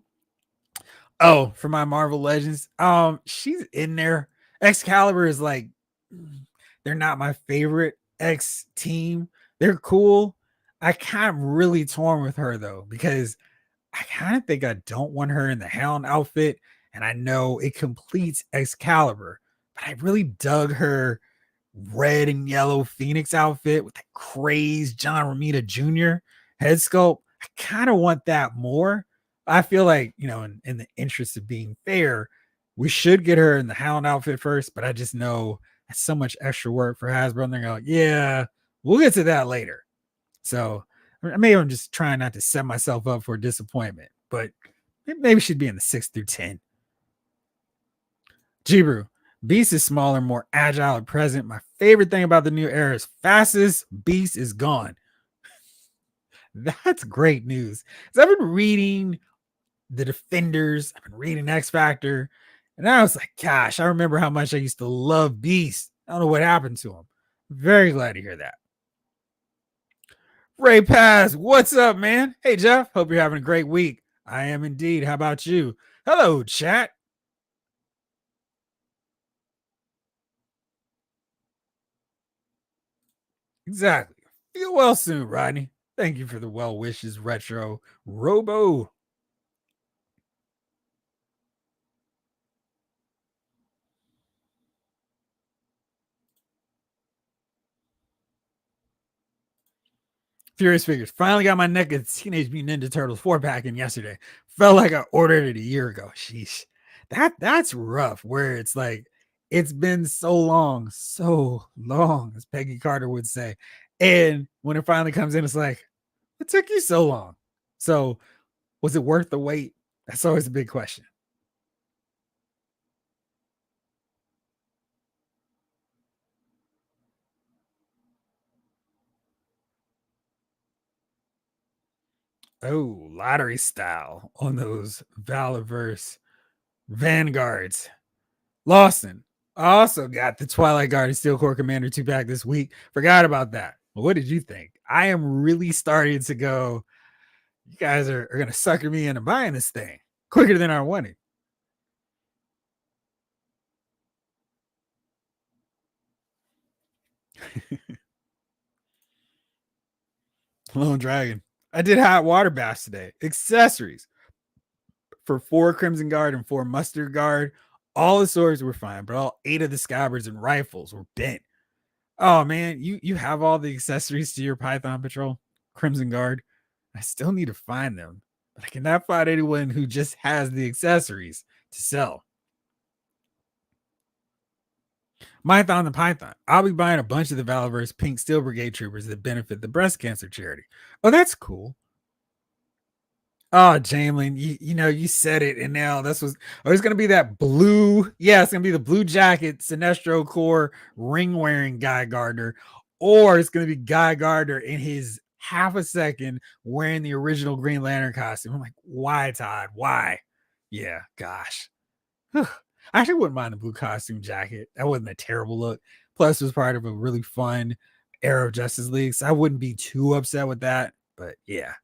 Oh, for my Marvel Legends. She's in there. Excalibur is like, they're not my favorite X team, They're cool. I kind of really torn with her though, because I kind of think I don't want her in the Hound outfit, and I know it completes Excalibur, but I really dug her red and yellow Phoenix outfit with that crazed John Romita Jr. head sculpt. I kind of want that more. I feel like, in the interest of being fair, we should get her in the Hound outfit first, but I just know that's so much extra work for Hasbro. And they're like, yeah, we'll get to that later. So maybe I'm just trying not to set myself up for disappointment, but maybe she'd be in the 6 through 10. Jibru, Beast is smaller, more agile and present. My favorite thing about the new era is fastest Beast is gone. That's great news. So I've been reading The Defenders, I've been reading X Factor, and I was like, gosh, I remember how much I used to love Beast. I don't know what happened to him. Very glad to hear that. Ray Paz, what's up, man? Hey, Jeff, hope you're having a great week. I am indeed. How about you? Hello, chat. Exactly. Feel well soon, Rodney. Thank you for the well wishes, Retro Robo. Furious Figures. Finally got my neck of Teenage Mutant Ninja Turtles 4-pack in yesterday. Felt like I ordered it a year ago. Sheesh. That's rough, where it's like it's been so long, as Peggy Carter would say. And when it finally comes in, it's like, it took you so long. So was it worth the wait? That's always a big question. Oh, lottery style on those Valiverse Vanguards. Lawson. I also got the Twilight Guard and Steel Core Commander 2-pack this week. Forgot about that. Well, what did you think? I am really starting to go, you guys are going to sucker me into buying this thing quicker than I wanted. Lone Dragon. I did hot water baths today. Accessories for 4 Crimson Guard and 4 Mustard Guard. All the swords were fine, but all 8 of the scabbards and rifles were bent. Oh man, you have all the accessories to your Python Patrol, Crimson Guard. I still need to find them, but I cannot find anyone who just has the accessories to sell. Mython the Python. I'll be buying a bunch of the Valiverse Pink Steel Brigade troopers that benefit the breast cancer charity. Oh, that's cool. Oh, Jamelin, you said it, and now this was. Oh, it's gonna be that blue. Yeah, it's gonna be the blue jacket, Sinestro Core ring wearing Guy Gardner, or it's gonna be Guy Gardner in his half a second wearing the original Green Lantern costume. I'm like, why, Todd? Why? Yeah, gosh. I actually wouldn't mind the blue costume jacket. That wasn't a terrible look. Plus, it was part of a really fun era of Justice League, so I wouldn't be too upset with that. But yeah.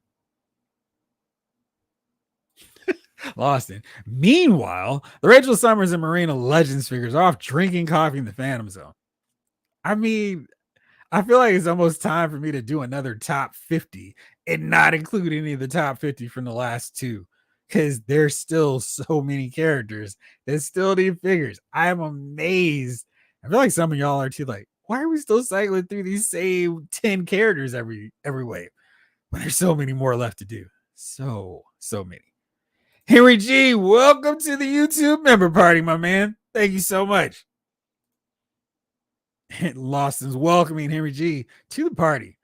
Lawson. Meanwhile, the Rachel Summers and Marina Legends figures are off drinking coffee in the Phantom Zone. I mean, I feel like it's almost time for me to do another top 50 and not include any of the top 50 from the last two, because there's still so many characters that still need figures. I'm amazed. I feel like some of y'all are too, like, why are we still cycling through these same 10 characters every wave when there's so many more left to do? So many. Henry G, welcome to the YouTube member party, my man. Thank you so much. Lawson's welcoming Henry G to the party.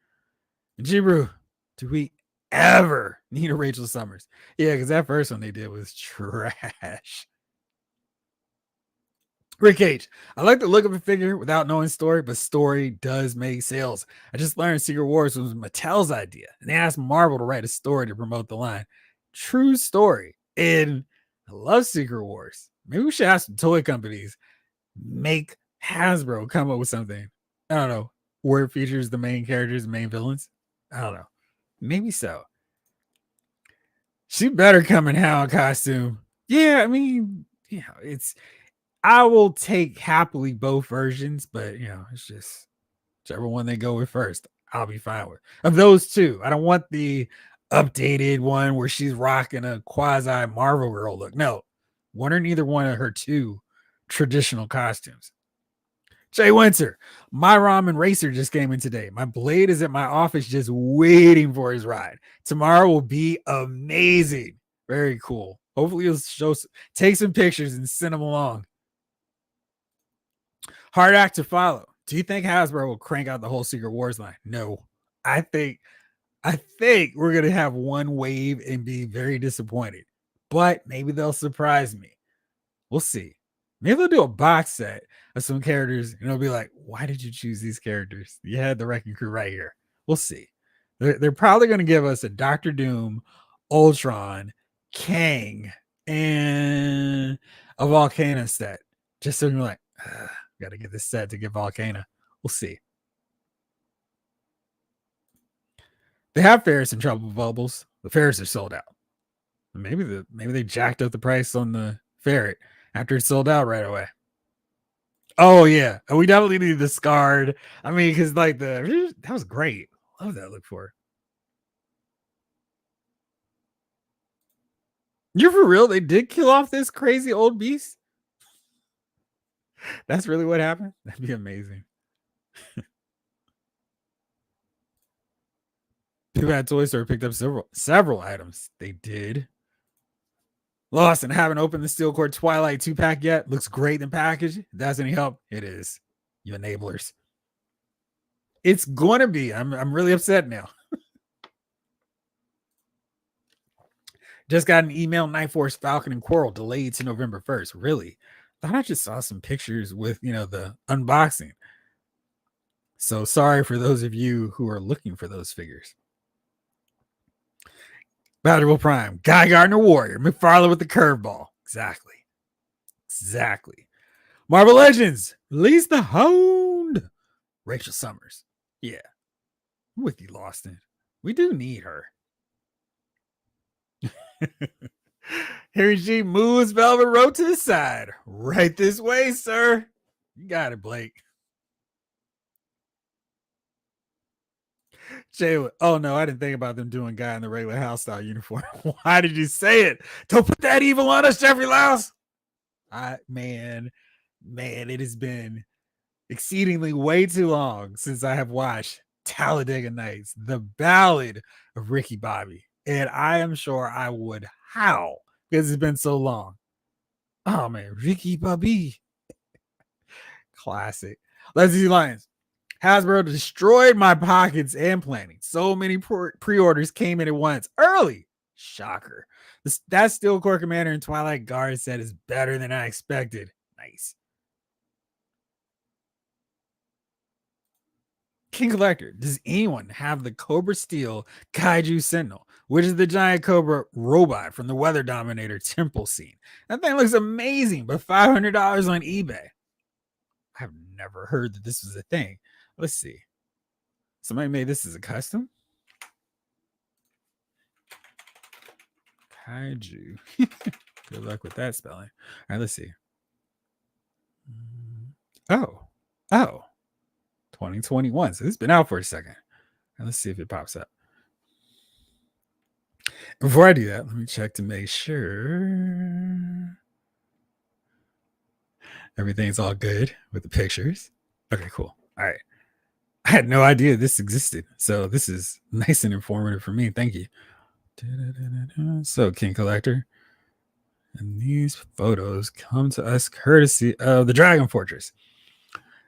Jibru, do we ever need a Rachel Summers? Yeah, because that first one they did was trash. Rick H. I like the look of a figure without knowing story, but story does make sales. I just learned Secret Wars was Mattel's idea, and they asked Marvel to write a story to promote the line. True story. And I love Secret Wars. Maybe we should ask some toy companies, make Hasbro come up with something. I don't know, where it features the main characters, the main villains. I don't know. Maybe so. She better come in Hound costume. Yeah, I mean, it's I will take happily both versions, but it's just whichever one they go with first. I'll be fine with. Of those two, I don't want the updated one where she's rocking a quasi Marvel girl look. No, one or neither one of her two traditional costumes. Jay Winter, my ramen racer just came in today. My blade is at my office just waiting for his ride. Tomorrow will be amazing. Very cool. Hopefully you'll take some pictures and send them along. Hard act to follow. Do you think Hasbro will crank out the whole Secret Wars line? No. I think we're gonna have one wave and be very disappointed. But maybe they'll surprise me. We'll see. Maybe they'll do a box set of some characters and it'll be like, why did you choose these characters? You had the Wrecking Crew right here. We'll see. They're probably going to give us a Doctor Doom, Ultron, Kang, and a Volcano set. Just so you're like, got to get this set to get Volcano. We'll see. They have Ferris and Trouble Bubbles. The Ferris are sold out. Maybe they jacked up the price on the Ferret after it sold out right away. Oh yeah, we definitely need to discard. I mean, because like that was great. Love that look for it. You're for real? They did kill off this crazy old beast? That's really what happened? That'd be amazing. People at Toy Store picked up several items. They did. Lost and haven't opened the Steel Core Twilight 2-pack yet. Looks great in package. If that's any help, it is. You enablers. It's going to be. I'm really upset now. Just got an email. Night Force, Falcon, and Quarrel delayed to November 1st. Really? Thought I just saw some pictures with, the unboxing. So sorry for those of you who are looking for those figures. Valuable Prime, Guy Gardner Warrior, McFarlane with the curveball. Exactly. Marvel Legends, release the Hound. Rachel Summers. Yeah. I'm with you, Lawson. We do need her. Harry G moves Velvet Road to the side. Right this way, sir. You got it, Blake. Jay, oh no, I didn't think about them doing Guy in the regular house style uniform. Why did you say it? Don't put that evil on us, Jeffrey Lyles. Man, it has been exceedingly way too long since I have watched Talladega Nights, the ballad of Ricky Bobby. And I am sure I would howl because it's been so long. Oh man, Ricky Bobby. Classic. Leslie Lyons. Hasbro destroyed my pockets and planning. So many pre-orders came in at once. Early. Shocker. That Steel Core Commander and Twilight Guard set is better than I expected. Nice. King Collector. Does anyone have the Cobra Steel Kaiju Sentinel, which is the giant Cobra robot from the Weather Dominator Temple scene? That thing looks amazing, but $500 on eBay. I've never heard that this was a thing. Let's see. Somebody made this as a custom. Kaiju. Good luck with that spelling. All right, let's see. Oh. 2021. So this has been out for a second. And let's see if it pops up. Before I do that, let me check to make sure everything's all good with the pictures. Okay, cool. All right. I had no idea this existed. So this is nice and informative for me. Thank you. So, King Collector. And these photos come to us courtesy of the Dragon Fortress.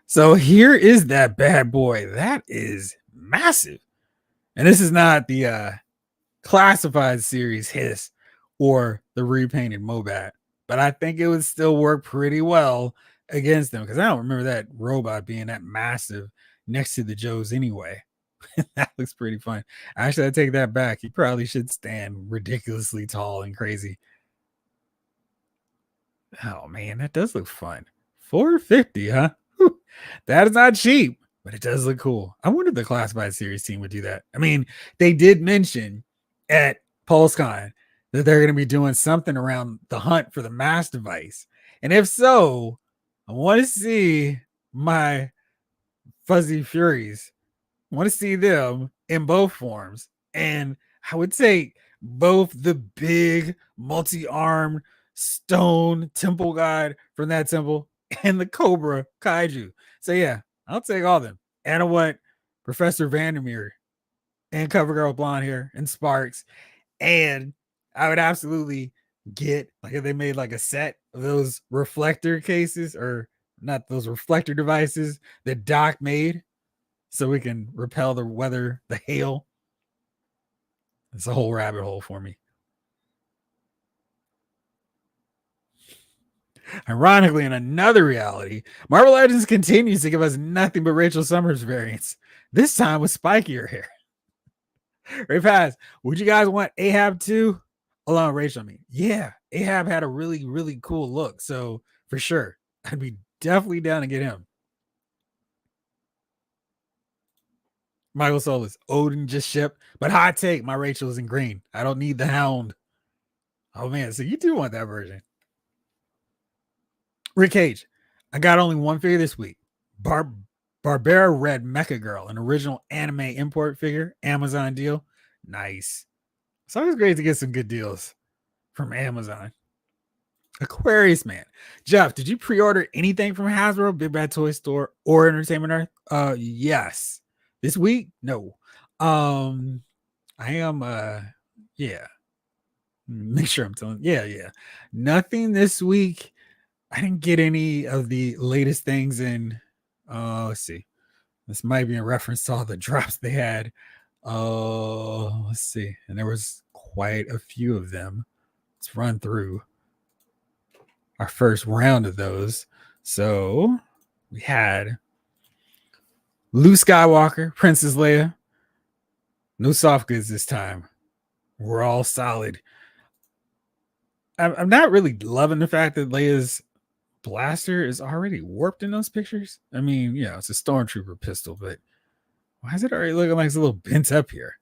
So here is that bad boy. That is massive. And this is not the classified series Hiss or the repainted Mobat. But I think it would still work pretty well against them because I don't remember that robot being that massive next to the Joes anyway. That looks pretty fun. Actually, I take that back. He probably should stand ridiculously tall and crazy. Oh man, that does look fun. $450, huh? Whew. That is not cheap, but it does look cool. I wonder if the classified series team would do that. I mean, they did mention at PulseCon that they're going to be doing something around the hunt for the mass device. And if so, I want to see my Fuzzy Furies Want to see them in both forms. And I would say both the big multi-armed stone temple god from that temple and the Cobra Kaiju. So yeah, I'll take all of them. And I want Professor Vandermeer and CoverGirl blonde hair and Sparks. And I would absolutely get, like, if they made like a set of those reflector cases, or not those reflector devices that Doc made, so we can repel the weather, the hail. It's a whole rabbit hole for me. Ironically, in another reality, Marvel Legends continues to give us nothing but Rachel Summers variants, this time with spikier hair. Ray Pass, would you guys want Ahab too? Along Rachel, I mean, yeah, Ahab had a really, really cool look. So for sure, I'd be definitely down to get him. Michael Solis, Odin just shipped, but hot take, my Rachel is in green. I don't need the Hound. Oh man, so you do want that version. Rick Cage, I got only one figure this week. Barbara Red Mecha Girl, an original anime import figure, Amazon deal. Nice. It's always great to get some good deals from Amazon. Aquarius Man. Jeff, did you pre-order anything from Hasbro, Big Bad Toy Store, or Entertainment Earth? Yes. This week? No. I am yeah. Make sure I'm telling. Yeah. Nothing this week. I didn't get any of the latest things in. Let's see. This might be in reference to all the drops they had. Let's see. And there was quite a few of them. Let's run through our first round of those. So we had Luke Skywalker, Princess Leia. No soft goods this time. We're all solid. I'm not really loving the fact that Leia's blaster is already warped in those pictures. I mean, yeah, it's a stormtrooper pistol, but why is it already looking like it's a little bent up here?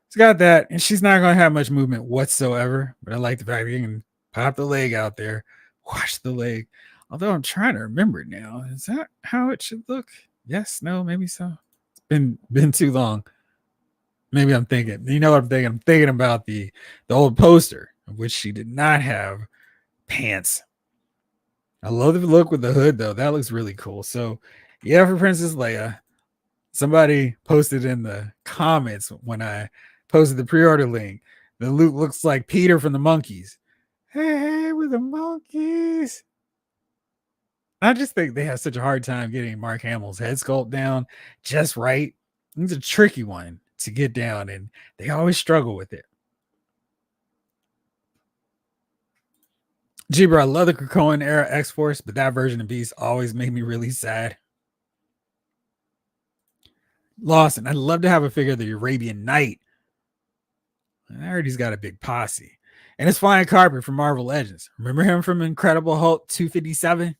It's got that, and she's not going to have much movement whatsoever, but I like the fact that you can pop the leg out there, watch the leg. Although I'm trying to remember now. Is that how it should look? Yes, no, maybe so. It's been too long. Maybe I'm thinking, you know what I'm thinking? I'm thinking about the old poster, of which she did not have pants. I love the look with the hood, though. That looks really cool. So, yeah, for Princess Leia, somebody posted in the comments when I posted the pre-order link that Luke looks like Peter from the Monkees. Hey, with the Monkees. I just think they have such a hard time getting Mark Hamill's head sculpt down just right. It's a tricky one to get down, and they always struggle with it. Bro, I love the Krakoan era X-Force, but that version of Beast always made me really sad. Lawson, I'd love to have a figure of the Arabian Knight. I heard he's got a big posse. And it's Flying Carpet from Marvel Legends. Remember him from Incredible Hulk 257?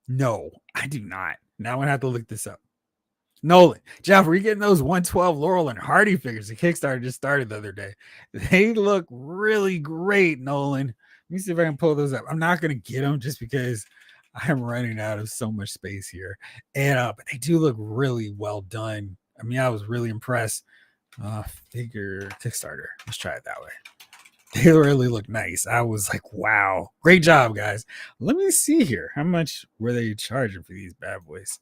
No, I do not. Now I'm going to have to look this up. Nolan, Jeff, were you getting those 112 Laurel and Hardy figures? The Kickstarter just started the other day. They look really great, Nolan. Let me see if I can pull those up. I'm not going to get them just because I'm running out of so much space here. And but they do look really well done. I mean, I was really impressed. Figure Kickstarter. Let's try it that way. They really look nice. I was like, wow, great job, guys. Let me see here. How much were they charging for these bad boys?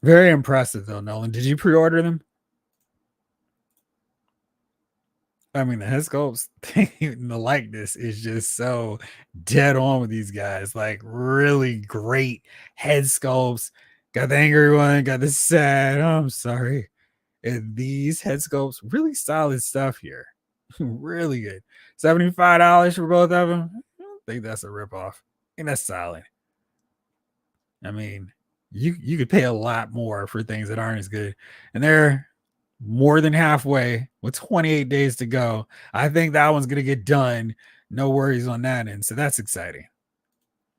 Very impressive, though, Nolan. Did you pre-order them? I mean, the head sculpts, the likeness is just so dead on with these guys. Like, really great head sculpts. Got the angry one, got the sad. Oh, I'm sorry. And these head sculpts, really solid stuff here. Really good. $75 for both of them. I don't think that's a ripoff. I think that's solid. I mean, you could pay a lot more for things that aren't as good. And they're more than halfway with 28 days to go. I think that one's going to get done. No worries on that end. So that's exciting.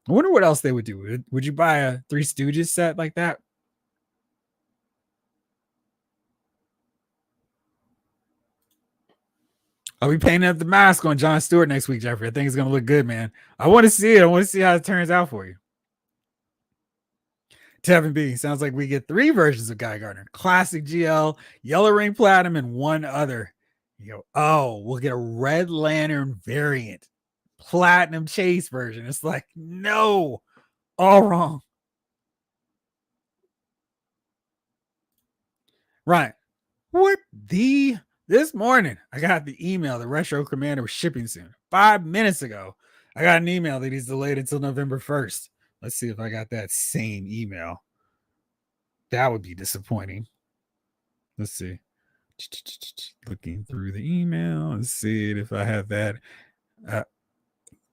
I wonder what else they would do. Would you buy a Three Stooges set like that? I'll be painting up the mask on Jon Stewart next week, Jeffrey. I think it's going to look good, man. I want to see it. I want to see how it turns out for you. Tevin B, sounds like we get 3 versions of Guy Gardner: Classic GL, Yellow Ring Platinum, and one other. You go, oh, we'll get a Red Lantern variant, Platinum Chase version. It's like, no, all wrong. Right. What the? This morning, I got the email the Retro Commander was shipping soon. 5 minutes ago, I got an email that he's delayed until November 1st. Let's see if I got that same email. That would be disappointing. Let's see. Looking through the email and see if I have that.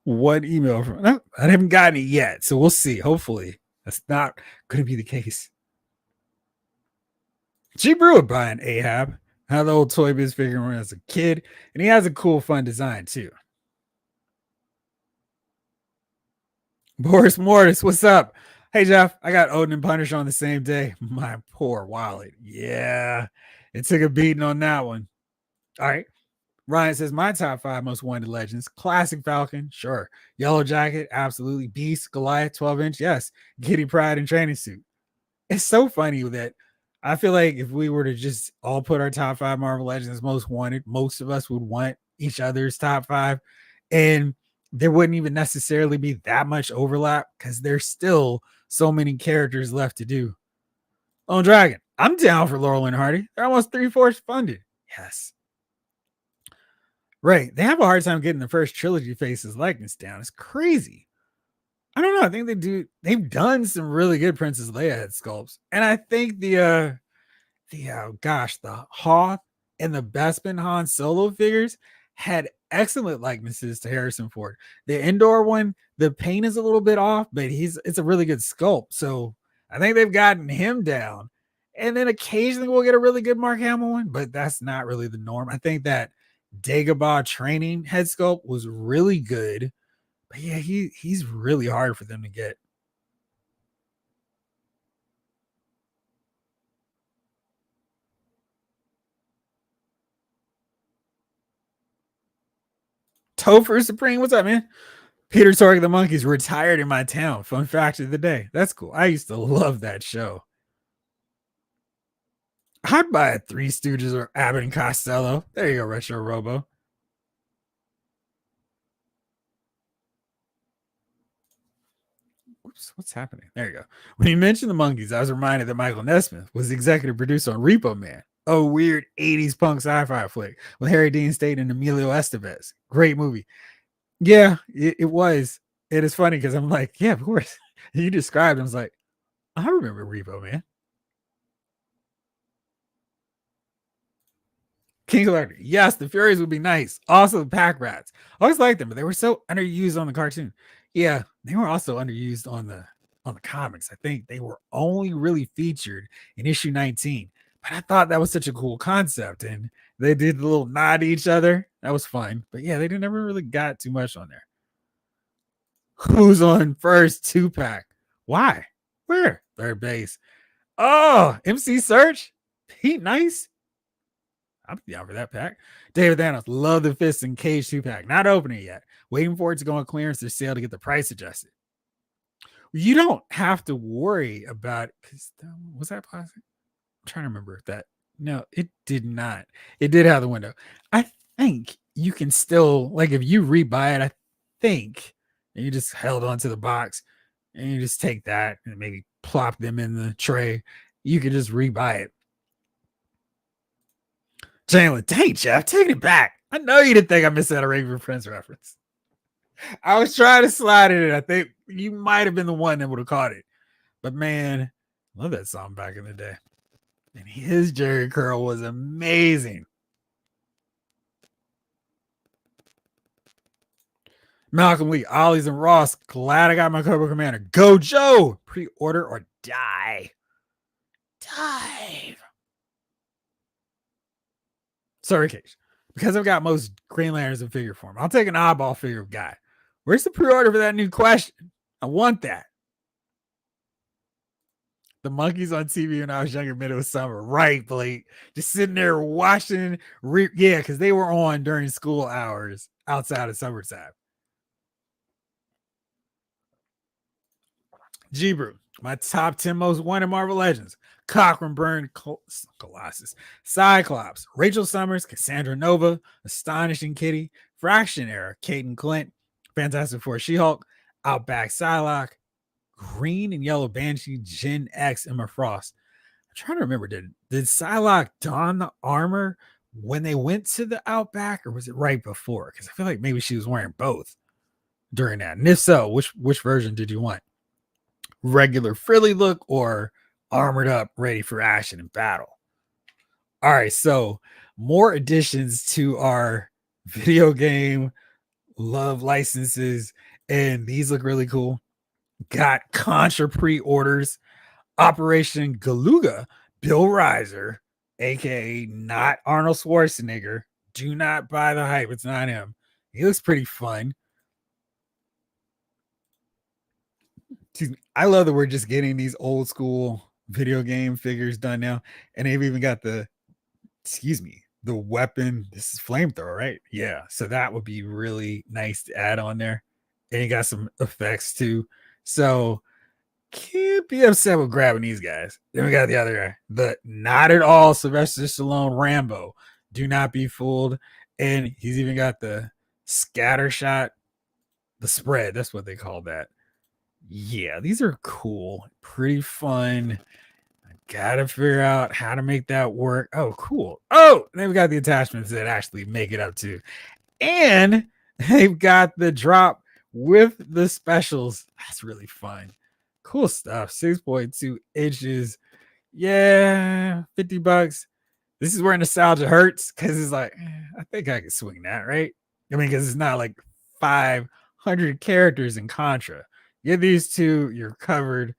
What email from? No, I haven't gotten it yet, so we'll see. Hopefully, that's not going to be the case. G Brew would buy an Ahab. How the old Toy Biz figure when as a kid, and he has a cool, fun design too. Boris Mortis, what's up? Hey Jeff, I got Odin and Punisher on the same day. My poor wallet. Yeah, it took a beating on that one. All right. Ryan says my top 5 most wanted legends: Classic Falcon, sure. Yellow Jacket, absolutely. Beast, Goliath, 12-inch, yes. Kitty Pryde and training suit. It's so funny that I feel like if we were to just all put our top 5 Marvel Legends most wanted, most of us would want each other's top 5, and there wouldn't even necessarily be that much overlap because there's still so many characters left to do. Lone Dragon, I'm down for Laurel and Hardy. They're almost 3/4 funded. Yes. Right. They have a hard time getting the first trilogy faces likeness down. It's crazy. I don't know. I think they've done some really good Princess Leia head sculpts. And I think the Hoth and the Bespin Han Solo figures had excellent likenesses to Harrison Ford. The indoor one, the paint is a little bit off, but it's a really good sculpt. So I think they've gotten him down. And then occasionally we'll get a really good Mark Hamill one, but that's not really the norm. I think that Dagobah training head sculpt was really good. But yeah, he's really hard for them to get. Topher Supreme, what's up, man? Peter Tork the Monkeys retired in my town. Fun fact of the day. That's cool. I used to love that show. I'd buy a Three Stooges or Abbott and Costello. There you go, Retro Robo. Oops, what's happening? There you go. When you mentioned the Monkeys, I was reminded that Michael Nesmith was the executive producer on Repo Man, a weird 80s punk sci-fi flick with Harry Dean Stanton and Emilio Estevez. Great movie. Yeah, it was. It is funny because I'm like, yeah, of course. You described it. I was like, I remember Repo Man. King Collector. Yes, the Furies would be nice. Also, the Pack Rats. I always liked them, but they were so underused on the cartoon. Yeah, they were also underused on the comics. I think they were only really featured in issue 19. But I thought that was such a cool concept, and they did the little nod to each other. That was fun. But yeah, they never really got too much on there. Who's on first 2-pack? Why? Where? Third base. Oh, MC Search. Pete Nice. I'm down for that pack. David Thanos, love the Fist and Cage 2-pack. Not opening it yet. Waiting for it to go on clearance or sale to get the price adjusted. You don't have to worry about because was that plastic? I'm trying to remember if that. No, it did not. It did have the window. I think you can still like if you rebuy it. I think and you just held onto the box and you just take that and maybe plop them in the tray. You could just rebuy it. Jalen, dang, Jeff, taking it back. I know you didn't think I missed that Arabian Prince reference. I was trying to slide it in. I think you might have been the one that would have caught it. But man, love that song back in the day. And his Jerry curl was amazing. Malcolm Lee, Ollie's and Ross. Glad I got my Cobra Commander. Go Joe. Pre-order or die. Dive. Sorry, Cage. Because I've got most Green Lanterns in figure form, I'll take an oddball figure of Guy. Where's the pre-order for that new question? I want that. The monkeys on TV when I was younger, middle of summer. Right, Blake. Just sitting there watching. Yeah, because they were on during school hours outside of summertime. G-Brew. My top 10 most wanted Marvel Legends: Cochran Byrne, Colossus, Cyclops, Rachel Summers, Cassandra Nova, Astonishing Kitty, Fraction Era, Kate Clint, Fantastic Four She-Hulk, Outback Psylocke, Green and Yellow Banshee, Gen X, Emma Frost. I'm trying to remember, did Psylocke don the armor when they went to the Outback, or was it right before? Because I feel like maybe she was wearing both during that. And if so, which version did you want? Regular frilly look or armored up, ready for action and battle? All right, so more additions to our video game love licenses, and these look really cool. Got Contra pre-orders. Operation Galuga, Bill Reiser, aka not Arnold Schwarzenegger. Do not buy the hype. It's not him. He looks pretty fun. I love that we're just getting these old school video game figures done now. And they've even got the weapon. This is flamethrower, right? Yeah. So that would be really nice to add on there. And you got some effects too. So can't be upset with grabbing these guys. Then we got the other guy, the not at all Sylvester Stallone Rambo. Do not be fooled. And he's even got the scatter shot, the spread. That's what they call that. Yeah, these are cool, pretty fun. I gotta figure out how to make that work. Oh, cool. Oh, then we got the attachments that actually make it up too. And they've got the drop with the specials. That's really fun. Cool stuff. 6.2 inches. Yeah, $50. This is where nostalgia hurts because it's like, I think I can swing that, right? I mean, because it's not like 500 characters in Contra. Get these two, you're covered.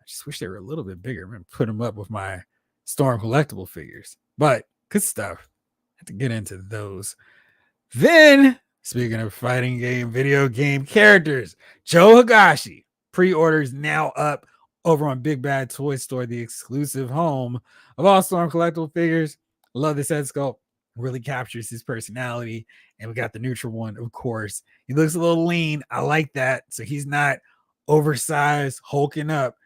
I just wish they were a little bit bigger. I'm going to put them up with my Storm collectible figures. But good stuff. I have to get into those. Then, speaking of fighting game, video game characters, Joe Higashi. Pre-orders now up over on Big Bad Toy Store, the exclusive home of all Storm collectible figures. Love this head sculpt. Really captures his personality. And we got the neutral one, of course. He looks a little lean. I like that. So he's not oversized, hulking up.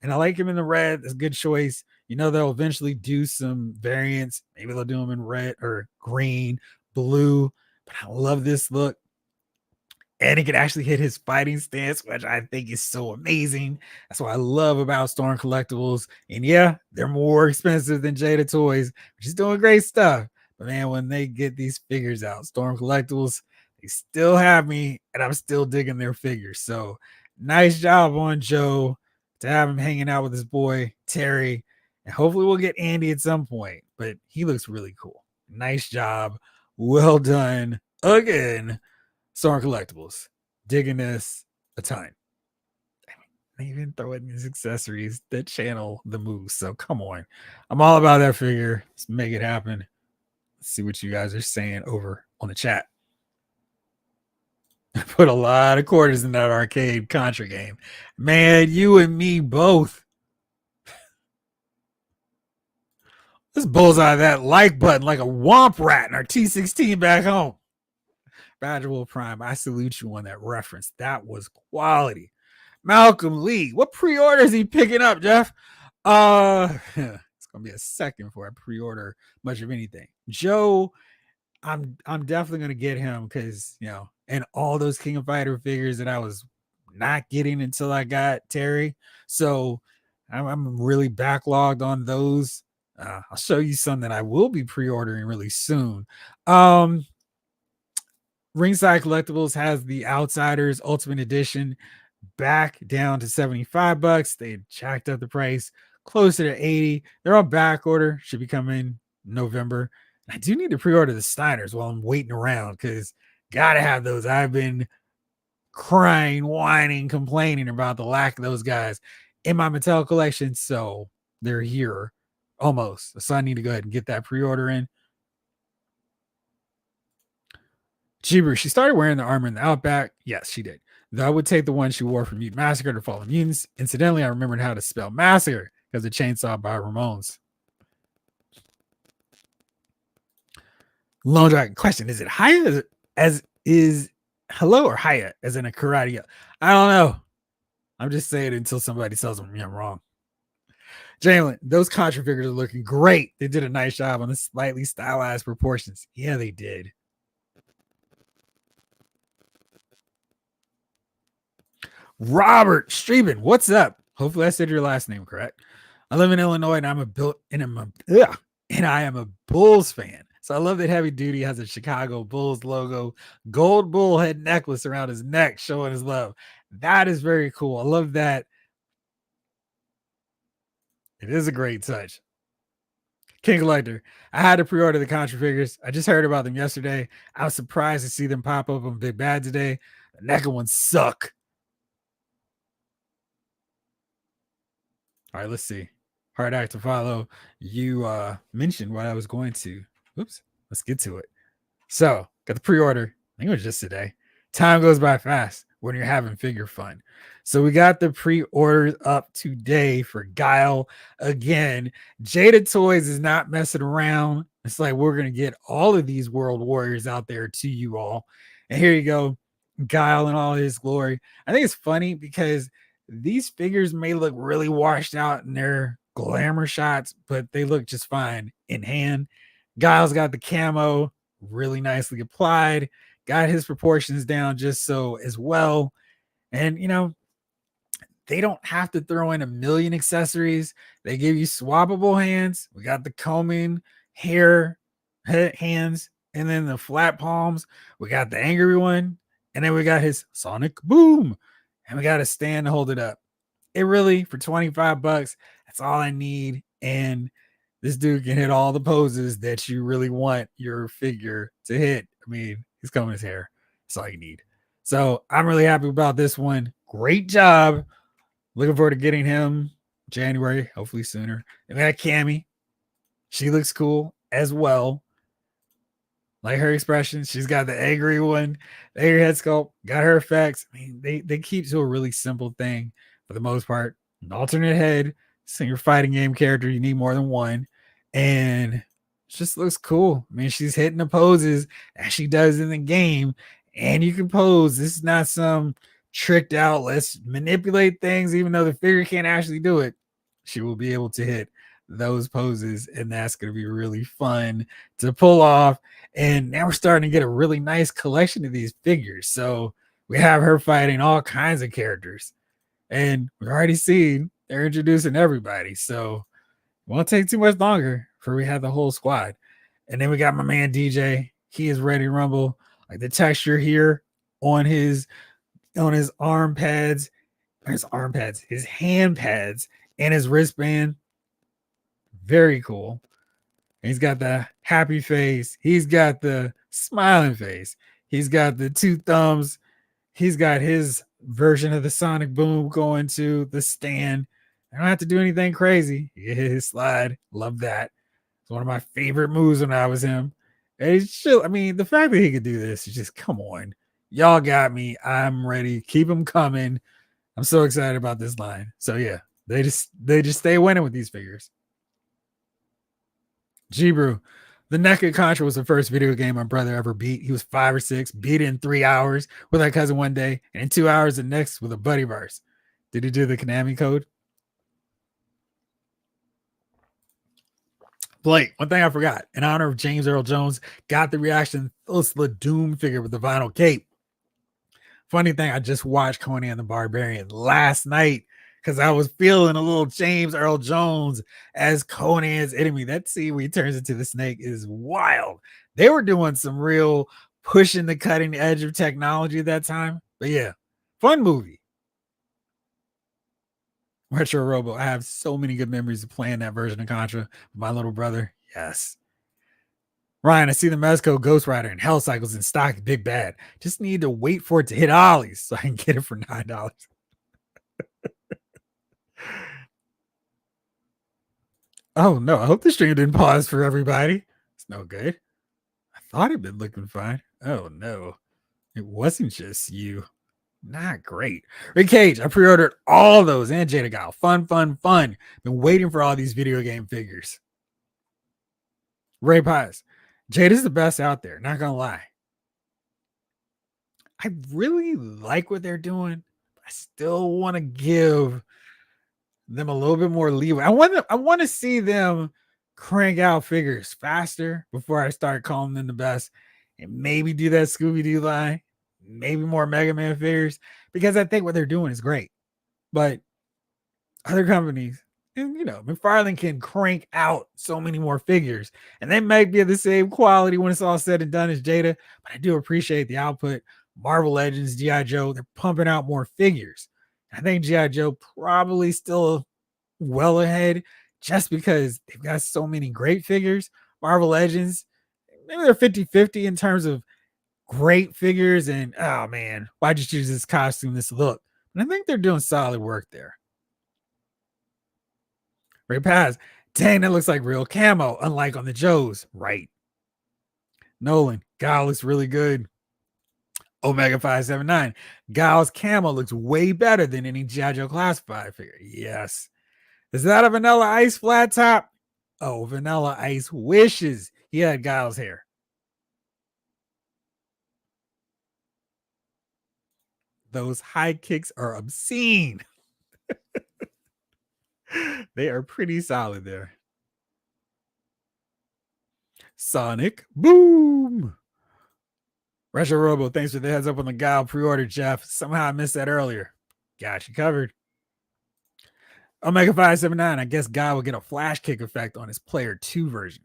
And I like him in the red. That's a good choice. You know, they'll eventually do some variants. Maybe they'll do them in red or green, blue. But I love this look. And he can actually hit his fighting stance, which I think is so amazing. That's what I love about Storm Collectibles. And yeah, they're more expensive than Jada Toys, which is doing great stuff. But man, when they get these figures out, Storm Collectibles, they still have me, and I'm still digging their figures. So nice job on Joe to have him hanging out with his boy, Terry. And hopefully we'll get Andy at some point. But he looks really cool. Nice job. Well done again. Storm Collectibles, digging this a ton. They even throw in these accessories that channel the moves. So come on, I'm all about that figure. Let's make it happen. Let's see what you guys are saying over on the chat. I put a lot of quarters in that arcade Contra game. Man, you and me both. Let's bullseye that like button like a womp rat in our T16 back home. Badgerwolf Prime, I salute you on that reference. That was quality. Malcolm Lee, what pre-order is he picking up, Jeff? It's gonna be a second before I pre-order much of anything. Joe, I'm definitely gonna get him because and all those King of Fighter figures that I was not getting until I got Terry. So I'm really backlogged on those. I'll show you some that I will be pre-ordering really soon. Ringside Collectibles has the Outsiders Ultimate Edition back down to $75. They jacked up the price closer to $80. They're on back order. Should be coming November. I do need to pre-order the Steiners while I'm waiting around because gotta have those. I've been crying, whining, complaining about the lack of those guys in my Mattel collection. So they're here almost. So I need to go ahead and get that pre-order in. Cheever, she started wearing the armor in the Outback. Yes, she did. Though I would take the one she wore from Mutant Massacre to Fallen Mutants. Incidentally, I remembered how to spell massacre because of Chainsaw by Ramones. Lone Dragon question: is it Haya as is hello or Haya as in a karate? I don't know. I'm just saying until somebody tells me I'm wrong. Jalen, those Contra figures are looking great. They did a nice job on the slightly stylized proportions. Yeah, they did. Robert Streben, what's up? Hopefully I said your last name correct. I live in Illinois and I am a Bulls fan. So I love that Heavy Duty has a Chicago Bulls logo, gold bull head necklace around his neck showing his love. That is very cool. I love that. It is a great touch. King Collector. I had to pre-order the Contra figures. I just heard about them yesterday. I was surprised to see them pop up on Big Bad today. The NECA ones suck. All right, let's see. Hard act to follow. You mentioned what I was going to. Oops. Let's get to it. So, got the pre-order. I think it was just today. Time goes by fast when you're having figure fun. So we got the pre-orders up today for Guile. Again, Jada Toys is not messing around. It's like we're going to get all of these World Warriors out there to you all. And here you go. Guile in all his glory. I think it's funny because these figures may look really washed out in their glamour shots, but they look just fine in hand. Guile's got the camo really nicely applied, got his proportions down just so as well. And, you know, they don't have to throw in a million accessories. They give you swappable hands. We got the combing hair hands, and then the flat palms. We got the angry one, and then we got his sonic boom, and we got a stand to hold it up. It really, for 25 bucks, that's all I need. And this dude can hit all the poses that you really want your figure to hit. I mean, he's combing his hair. That's all you need. So I'm really happy about this one. Great job. Looking forward to getting him January, hopefully sooner. And we got Cammy. She looks cool as well. Like her expression, she's got the angry one, the angry head sculpt, got her effects. I mean, they keep to a really simple thing for the most part. An alternate head. So your fighting game character, you need more than one. And it just looks cool. I mean, she's hitting the poses as she does in the game. And you can pose. This is not some tricked out, let's manipulate things, even though the figure can't actually do it. She will be able to hit those poses, and that's going to be really fun to pull off. And now we're starting to get a really nice collection of these figures. So we have her fighting all kinds of characters, and we've already seen they're introducing everybody. So it won't take too much longer for we have the whole squad. And then we got my man DJ. He is ready to rumble. Like the texture here on his arm pads, his hand pads, and his wristband. Very cool. He's got the happy face. He's got the smiling face. He's got the two thumbs. He's got his version of the sonic boom going to the stand. I don't have to do anything crazy. He hit his slide. Love that. It's one of my favorite moves when I was him. And it's chill. I mean, the fact that he could do this is just, come on. Y'all got me. I'm ready. Keep them coming. I'm so excited about this line. So yeah, they just stay winning with these figures. G-Brew. The NECA Contra was the first video game my brother ever beat. He was 5 or 6, beat it in 3 hours with our cousin one day, and in 2 hours the next with a buddy of ours. Did he do the Konami code? Blake, one thing I forgot. In honor of James Earl Jones, got the reaction Ursula Doom figure with the vinyl cape. Funny thing, I just watched Conan the Barbarian last night because I was feeling a little James Earl Jones as Conan's enemy. That scene where he turns into the snake is wild. They were doing some real pushing the cutting edge of technology at that time. But yeah, fun movie. Retro Robo. I have so many good memories of playing that version of Contra with my little brother. Yes. Ryan, I see the Mezco Ghost Rider and Hell Cycles in stock Big Bad. Just need to wait for it to hit Ollie's so I can get it for $9. Oh no, I hope the stream didn't pause for everybody. It's no good. I thought it'd been looking fine. Oh no, it wasn't just you. Not great. Rick Cage, I pre-ordered all those and Jada Guile. Fun. Been waiting for all these video game figures. Ray Pies. Jada's the best out there, not gonna lie. I really like what they're doing. I still want to give them a little bit more leeway. I want to see them crank out figures faster before I start calling them the best, and maybe do that Scooby Doo line, maybe more Mega Man figures, because I think what they're doing is great. But other companies, and McFarlane can crank out so many more figures, and they might be of the same quality when it's all said and done as Jada. But I do appreciate the output. Marvel Legends, G.I. Joe, they're pumping out more figures. I think G.I. Joe probably still well ahead just because they've got so many great figures. Marvel Legends, maybe they're 50-50 in terms of great figures. And oh man, why'd you choose this costume, this look? And I think they're doing solid work there. Ray Paz, dang, that looks like real camo, unlike on the Joes. Right. Nolan, God looks really good. Omega 579, Gal's camo looks way better than any G.I. Joe Classified figure. Yes. Is that a Vanilla Ice flat top? Oh, Vanilla Ice wishes he had Giles' hair. Those high kicks are obscene. They are pretty solid there. Sonic Boom. Retro Robo, thanks for the heads up on the Guile pre-order, Jeff. Somehow I missed that earlier. Got you covered. Omega 579, I guess Guile will get a flash kick effect on his Player 2 version.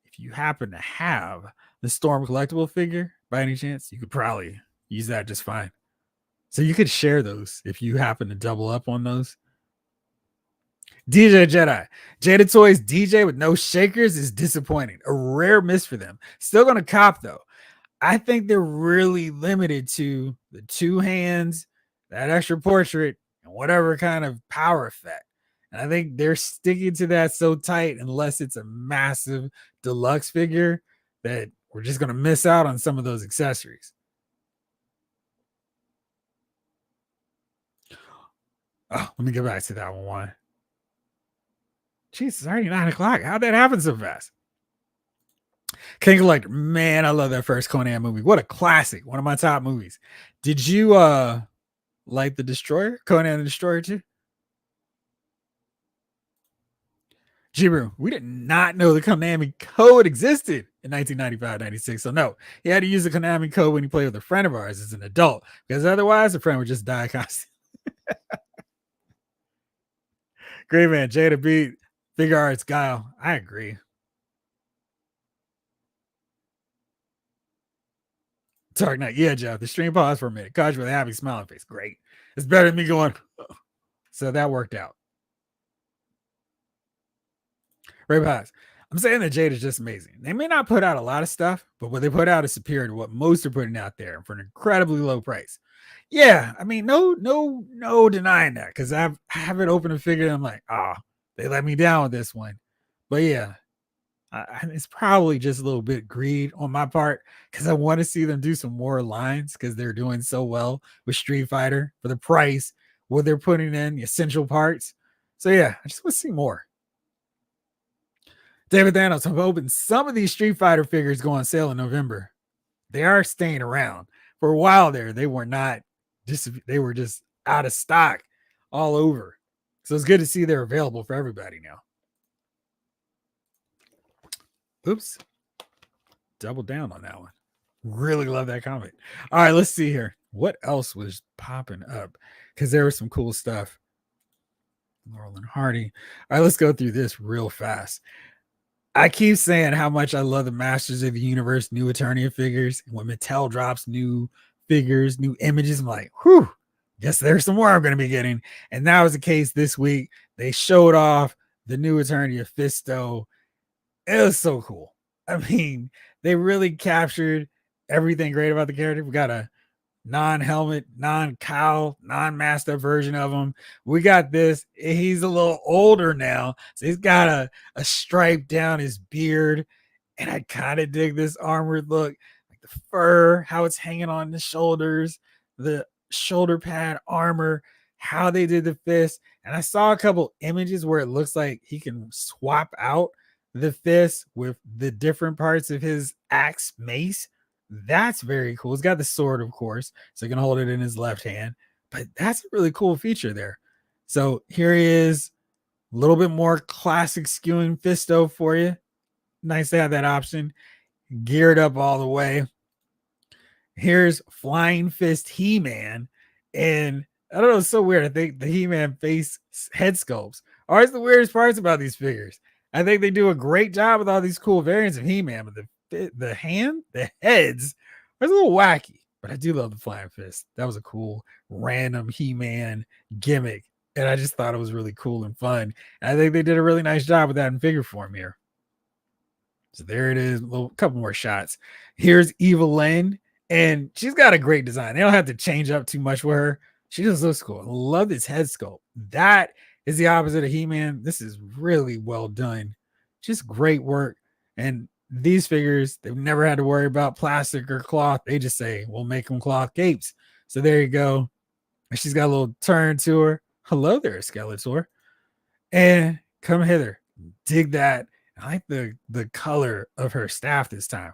If you happen to have the Storm collectible figure, by any chance, you could probably use that just fine. So you could share those if you happen to double up on those. DJ Jedi. Jada Toys DJ with no shakers is disappointing. A rare miss for them. Still going to cop, though. I think they're really limited to the two hands, that extra portrait, and whatever kind of power effect. And I think they're sticking to that so tight, unless it's a massive deluxe figure, that we're just going to miss out on some of those accessories. Oh, let me get back to that one. Jeez, it's already 9 o'clock. How'd that happen so fast? King Collector, man, I love that first Conan movie. What a classic. One of my top movies. Did you like the Destroyer? Conan the Destroyer too? Jibru, we did not know the Konami code existed in 1995-96. So no, he had to use the Konami code when he played with a friend of ours as an adult, because otherwise the friend would just die constantly. Great man, Jada beat Figure Arts Guile. I agree. Dark Knight, yeah, Jeff. The stream paused for a minute. Caught you with a happy smiling face. Great. It's better than me going. Oh. So that worked out. Ray Paz. I'm saying that Jade is just amazing. They may not put out a lot of stuff, but what they put out is superior to what most are putting out there for an incredibly low price. Yeah, I mean, no denying that, because I haven't opened a figure and I'm like, they let me down with this one. But yeah, it's probably just a little bit greed on my part, because I want to see them do some more lines, because they're doing so well with Street Fighter for the price, what they're putting in, the essential parts. So yeah, I just want to see more. David Thanos, I'm hoping some of these Street Fighter figures go on sale in November. They are staying around. For a while there, they were just out of stock all over. So it's good to see they're available for everybody now. Oops. Double down on that one. Really love that comment. All right, let's see here. What else was popping up? Because there was some cool stuff. Laurel and Hardy. All right, let's go through this real fast. I keep saying how much I love the Masters of the Universe new Eternia figures. When Mattel drops new figures, new images, I'm like, whew, guess there's some more I'm going to be getting. And that was the case this week. They showed off the new Eternia Fisto. It was so cool. I mean, they really captured everything great about the character. We got a non-helmet, non-cowl, non-masked up version of him. We got this. He's a little older now, so he's got a stripe down his beard, and I kind of dig this armored look, like the fur, how it's hanging on the shoulders, the shoulder pad armor, how they did the fist. And I saw a couple images where it looks like he can swap out the fist with the different parts of his axe mace. That's very cool. It's got the sword, of course, so you can hold it in his left hand. But that's a really cool feature there. So here he is, a little bit more classic skewing Fisto for you. Nice to have that option. Geared up all the way. Here's Flying Fist He-Man. And I don't know, it's so weird. I think the He-Man face head sculpts are always the weirdest parts about these figures. I think they do a great job with all these cool variants of He-Man, but the heads are a little wacky. But I do love the Flying Fist. That was a cool random He-Man gimmick. And I just thought it was really cool and fun. And I think they did a really nice job with that in figure form here. So there it is. A couple more shots. Here's Evelyn. And she's got a great design. They don't have to change up too much with her. She just looks cool. I love this head sculpt. That is the opposite of He-Man. This is really well done. Just great work. And these figures, they've never had to worry about plastic or cloth. They just say, we'll make them cloth capes. So there you go. She's got a little turn to her. Hello there, Skeletor. And come hither. Dig that. I like the color of her staff this time.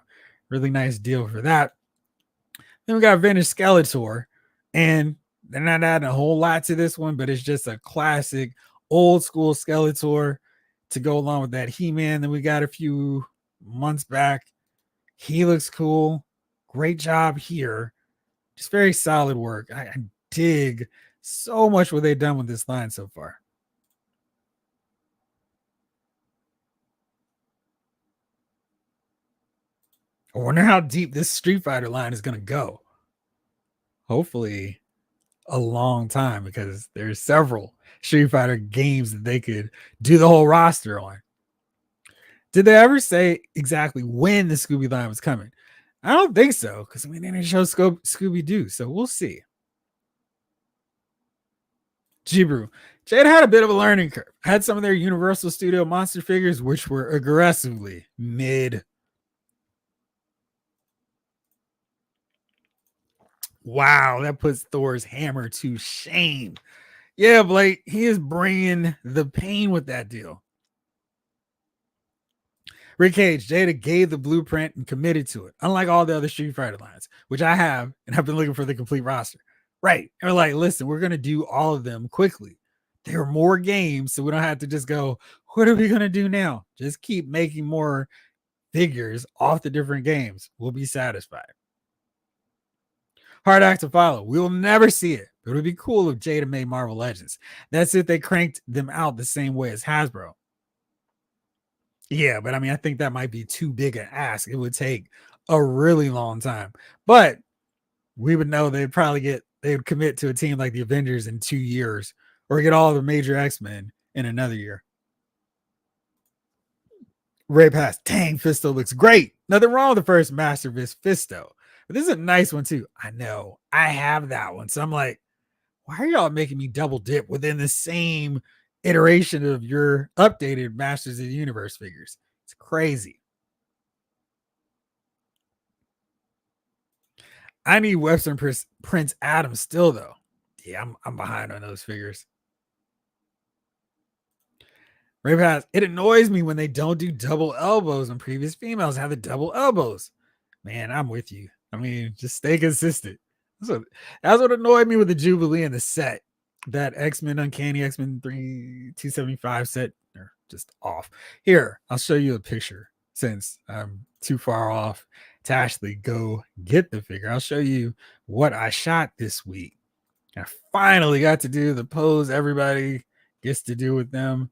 Really nice deal for that. Then we got Vintage Skeletor, and they're not adding a whole lot to this one, but it's just a classic old school Skeletor to go along with that He-Man that we got a few months back. He looks cool. Great job here. Just very solid work. I dig so much what they've done with this line so far. I wonder how deep this Street Fighter line is going to go. Hopefully a long time, because there's several Street Fighter games that they could do the whole roster on. Did they ever say exactly when the Scooby line was coming? I don't think so, because they didn't show Scooby-Doo, so we'll see. Jibru. Jada had a bit of a learning curve. Had some of their Universal Studio monster figures, which were aggressively mid. Wow, that puts Thor's hammer to shame. Yeah, Blake, he is bringing the pain with that deal. Rick Cage, Jada gave the blueprint and committed to it, unlike all the other Street Fighter lines, which I have and have been looking for the complete roster. Right. And we're like, listen, we're going to do all of them quickly. There are more games, so we don't have to just go, what are we going to do now? Just keep making more figures off the different games. We'll be satisfied. Hard act to follow. We will never see it, but it would be cool if Jada made Marvel Legends. That's if they cranked them out the same way as Hasbro. Yeah, but I mean, I think that might be too big an ask. It would take a really long time, but we would know they'd commit to a team like the Avengers in 2 years, or get all the major X-Men in another year. Ray Pass, dang, Fisto looks great. Nothing wrong with the first Masterpiece Fisto. But this is a nice one too. I know. I have that one. So I'm like, why are y'all making me double dip within the same iteration of your updated Masters of the Universe figures? It's crazy. I need Western Prince Adams still, though. Yeah, I'm behind on those figures. Ray Pass, it annoys me when they don't do double elbows when previous females have the double elbows. Man, I'm with you. I mean, just stay consistent. That's what annoyed me with the Jubilee and the set. That X-Men Uncanny X-Men 275 set, or just off. Here, I'll show you a picture since I'm too far off to actually go get the figure. I'll show you what I shot this week. I finally got to do the pose everybody gets to do with them.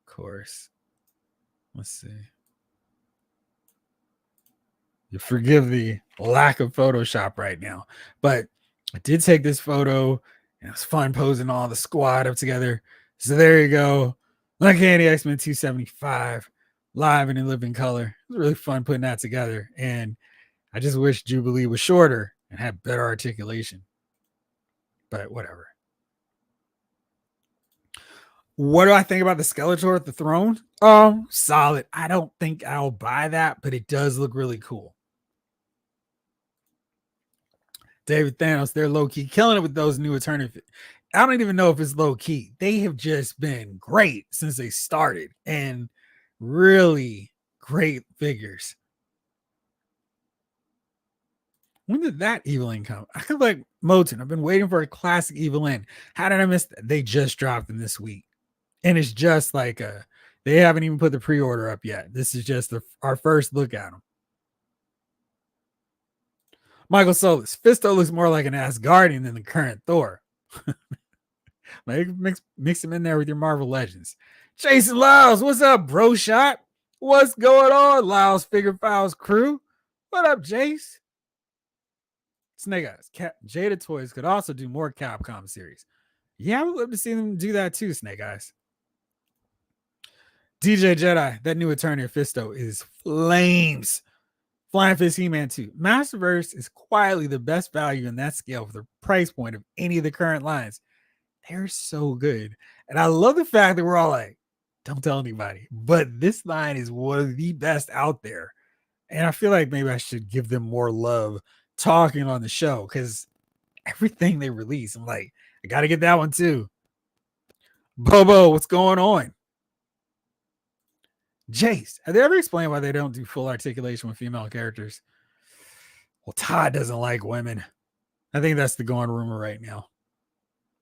Of course. Let's see. You forgive the lack of Photoshop right now, but I did take this photo, and it was fun posing all the squad up together. So there you go. Uncanny X-Men 275 live and in living color. It was really fun putting that together, and I just wish Jubilee was shorter and had better articulation, but whatever. What do I think about the Skeletor at the throne? Solid. I don't think I'll buy that, but it does look really cool. David Thanos, they're low-key killing it with those new Eternity. I don't even know if it's low-key. They have just been great since they started, and really great figures. When did that Evelyn come? I feel like MOTU. I've been waiting for a classic Evelyn. How did I miss that? They just dropped them this week. And it's just like they haven't even put the pre-order up yet. This is just our first look at them. Michael Solis. Fisto looks more like an Asgardian than the current Thor. Like, mix him in there with your Marvel Legends. Jason Lyles, what's up, bro shot? What's going on, Lyles Figure Files crew? What up, Jace? Snake Eyes. Jada Toys could also do more Capcom series. Yeah, I would love to see them do that too, Snake Eyes. DJ Jedi, that new attorney of Fisto is flames. Flying Fist He-Man 2. Masterverse is quietly the best value in that scale for the price point of any of the current lines. They're so good. And I love the fact that we're all like, don't tell anybody. But this line is one of the best out there. And I feel like maybe I should give them more love talking on the show, because everything they release, I'm like, I got to get that one too. Bobo, what's going on? Jace, have they ever explained why they don't do full articulation with female characters? Well, Todd doesn't like women. I think that's the going rumor right now.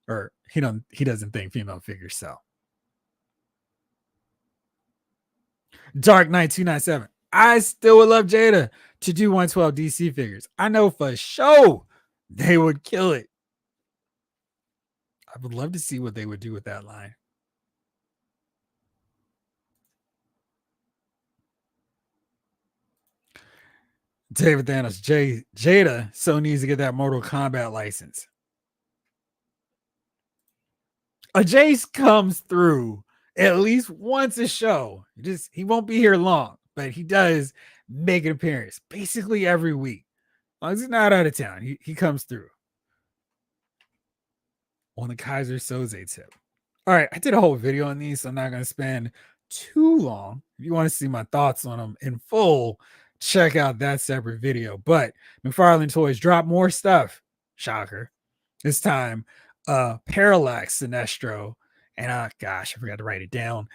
Or he doesn't think female figures sell. Dark Knight 297. I still would love Jada to do 112 DC figures. I know for sure they would kill it. I would love to see what they would do with that line. David Thanos, Jada so needs to get that Mortal Kombat license. A Jace comes through at least once a show. He won't be here long, but he does make an appearance basically every week. As long as he's not out of town, he comes through. On the Kaiser Soze tip. All right, I did a whole video on these, so I'm not going to spend too long. If you want to see my thoughts on them in full, check out that separate video. But McFarlane Toys dropped more stuff. Shocker. This time, Parallax Sinestro. And gosh, I forgot to write it down.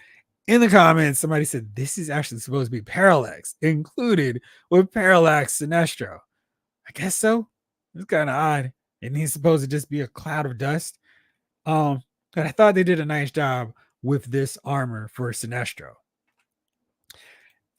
In the comments, somebody said this is actually supposed to be Parallax included with Parallax Sinestro. I guess so. It's kind of odd. And he's supposed to just be a cloud of dust. But I thought they did a nice job with this armor for Sinestro.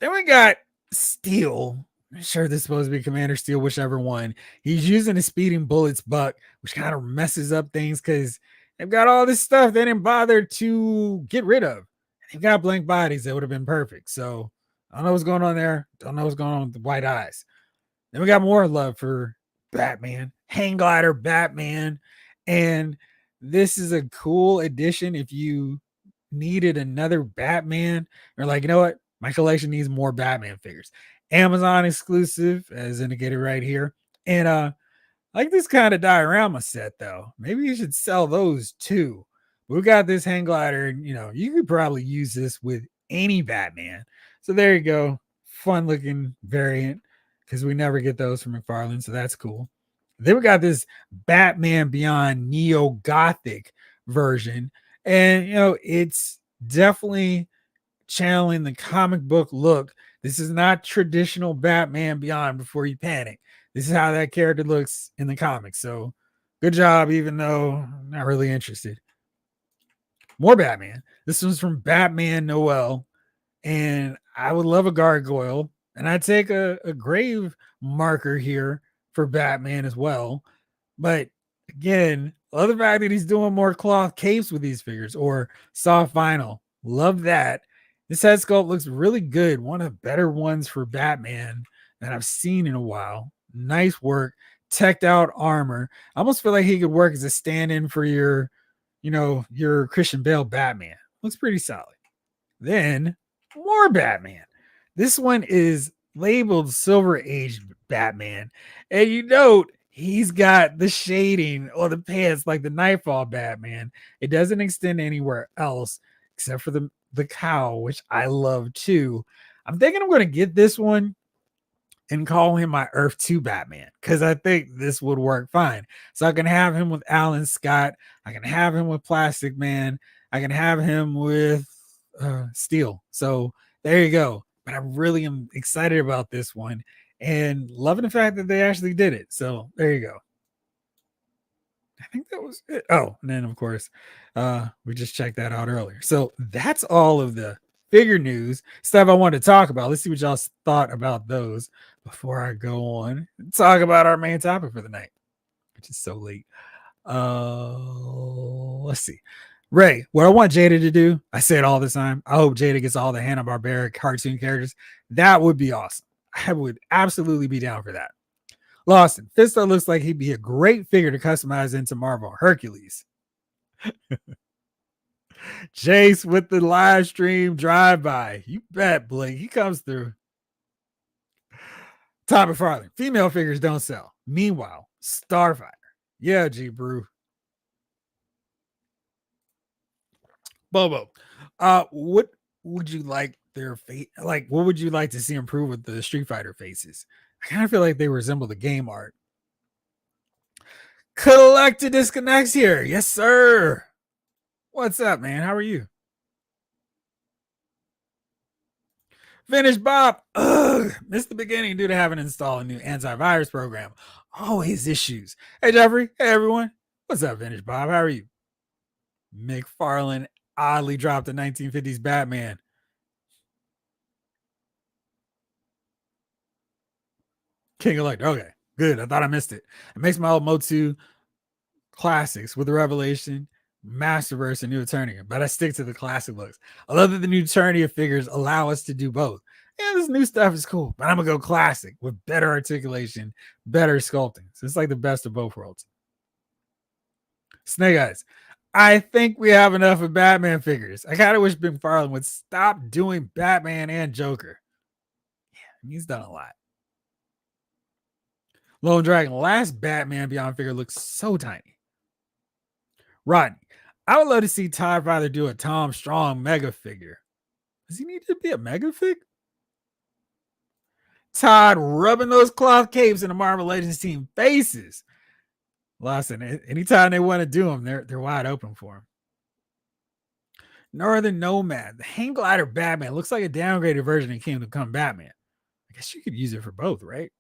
Then we got Steel. I'm sure this is supposed to be Commander Steel, whichever one. He's using a speeding bullets buck, which kind of messes up things because they've got all this stuff they didn't bother to get rid of. They've got blank bodies that would have been perfect. So I don't know what's going on there. Don't know what's going on with the white eyes. Then we got more love for Batman, Hang Glider Batman. And this is a cool addition if you needed another Batman. Or like, you know what? My collection needs more Batman figures. Amazon exclusive, as indicated right here. And I like this kind of diorama set, though. Maybe you should sell those too. We got this hang glider, and you could probably use this with any Batman. So there you go. Fun looking variant, because we never get those from McFarlane, so that's cool. Then we got this Batman Beyond Neo Gothic version. And it's definitely channeling the comic book look. This is not traditional Batman Beyond Before You Panic. This is how that character looks in the comics. So good job, even though I'm not really interested. More Batman. This one's from Batman Noel. And I would love a gargoyle. And I'd take a grave marker here for Batman as well. But again, love the fact that he's doing more cloth capes with these figures or soft vinyl. Love that. This head sculpt looks really good. One of the better ones for Batman that I've seen in a while. Nice work. Teched out armor. I almost feel like he could work as a stand-in for your Christian Bale Batman. Looks pretty solid. Then more Batman. This one is labeled Silver Age Batman. And you note he's got the shading or the pants like the Nightfall Batman. It doesn't extend anywhere else except for the cow, which I love too. I'm thinking I'm going to get this one and call him my Earth 2 Batman, because I think this would work fine. So I can have him with Alan Scott. I can have him with Plastic Man. I can have him with Steel. So there you go. But I really am excited about this one. and loving the fact that they actually did it. So there you go. I think that was it. Oh, and then of course, we just checked that out earlier. So that's all of the figure news stuff I wanted to talk about. Let's see what y'all thought about those before I go on and talk about our main topic for the night, which is so late. Let's see. Ray, what I want Jada to do, I say it all the time. I hope Jada gets all the Hanna-Barbera cartoon characters. That would be awesome. I would absolutely be down for that. Lawson, Fisto looks like he'd be a great figure to customize into Marvel Hercules. Jace with the live stream drive-by. You bet, Blake. He comes through. Todd McFarlane. Female figures don't sell. Meanwhile, Starfighter. Yeah, G Brew. Bobo. What would you like their face? Like, what would you like to see improve with the Street Fighter faces? I kind of feel like they resemble the game art. Collected Disconnects here. Yes, sir. What's up, man? How are you? Finish Bob. Ugh, missed the beginning due to having to install a new antivirus program. Always issues. Hey, Jeffrey. Hey, everyone. What's up, Finish Bob? How are you? McFarlane oddly dropped the 1950s Batman. King Elector. Okay, good. I thought I missed it. It makes my old MOTU classics with the Revelation, Masterverse, and New Eternia, but I stick to the classic looks. I love that the new Eternia figures allow us to do both. Yeah, this new stuff is cool, but I'm gonna go classic with better articulation, better sculpting. So it's like the best of both worlds. Snake Eyes. I think we have enough of Batman figures. I kind of wish McFarlane would stop doing Batman and Joker. Yeah, he's done a lot. Lone Dragon, last Batman Beyond figure looks so tiny. Rodney, I would love to see Todd Father do a Tom Strong mega figure. Does he need to be a mega fig? Todd rubbing those cloth capes in the Marvel Legends team faces. Lawson, anytime they want to do them, they're wide open for him. Northern Nomad, the hang glider Batman looks like a downgraded version of Kingdom Come Batman. I guess you could use it for both, right?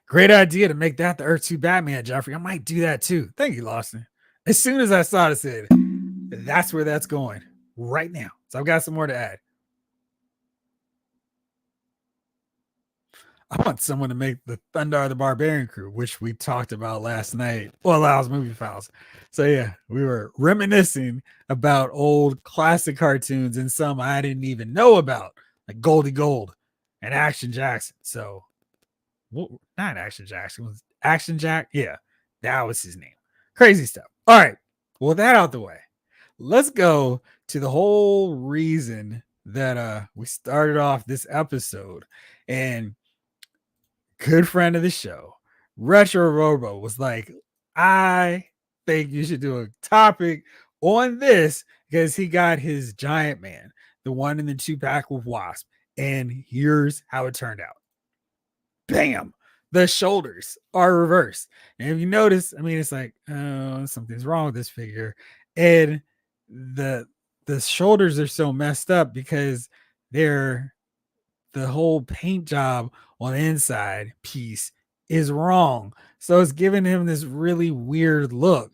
Great idea to make that the Earth 2 Batman, Jeffrey. I might do that too. Thank you, Lawson. As soon as I saw it, I said, that's where that's going right now. So I've got some more to add. I want someone to make the Thundar the Barbarian crew, which we talked about last night. Well, Allows Movie Files. So yeah, we were reminiscing about old classic cartoons and some I didn't even know about, like Goldie Gold and Action Jackson. So, well, not Action Jackson, was Action Jack? Yeah, that was his name. Crazy stuff. All right, well, that out the way. Let's go to the whole reason that we started off this episode. And good friend of the show, Retro Robo, was like, I think you should do a topic on this because he got his Giant Man, the one in the 2-pack with Wasp. And here's how it turned out. Bam! The shoulders are reversed. And if you notice, I mean, it's like, oh, something's wrong with this figure. And the shoulders are so messed up because they're the whole paint job on the inside piece is wrong. So it's giving him this really weird look.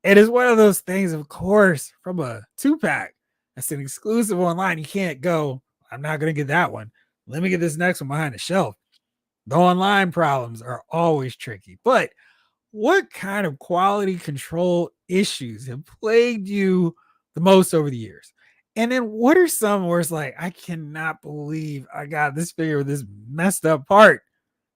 It is one of those things, of course, from a 2-pack. That's an exclusive online. You can't go, I'm not going to get that one. Let me get this next one behind the shelf. The online problems are always tricky. But what kind of quality control issues have plagued you the most over the years? And then what are some where it's like, I cannot believe I got this figure with this messed up part?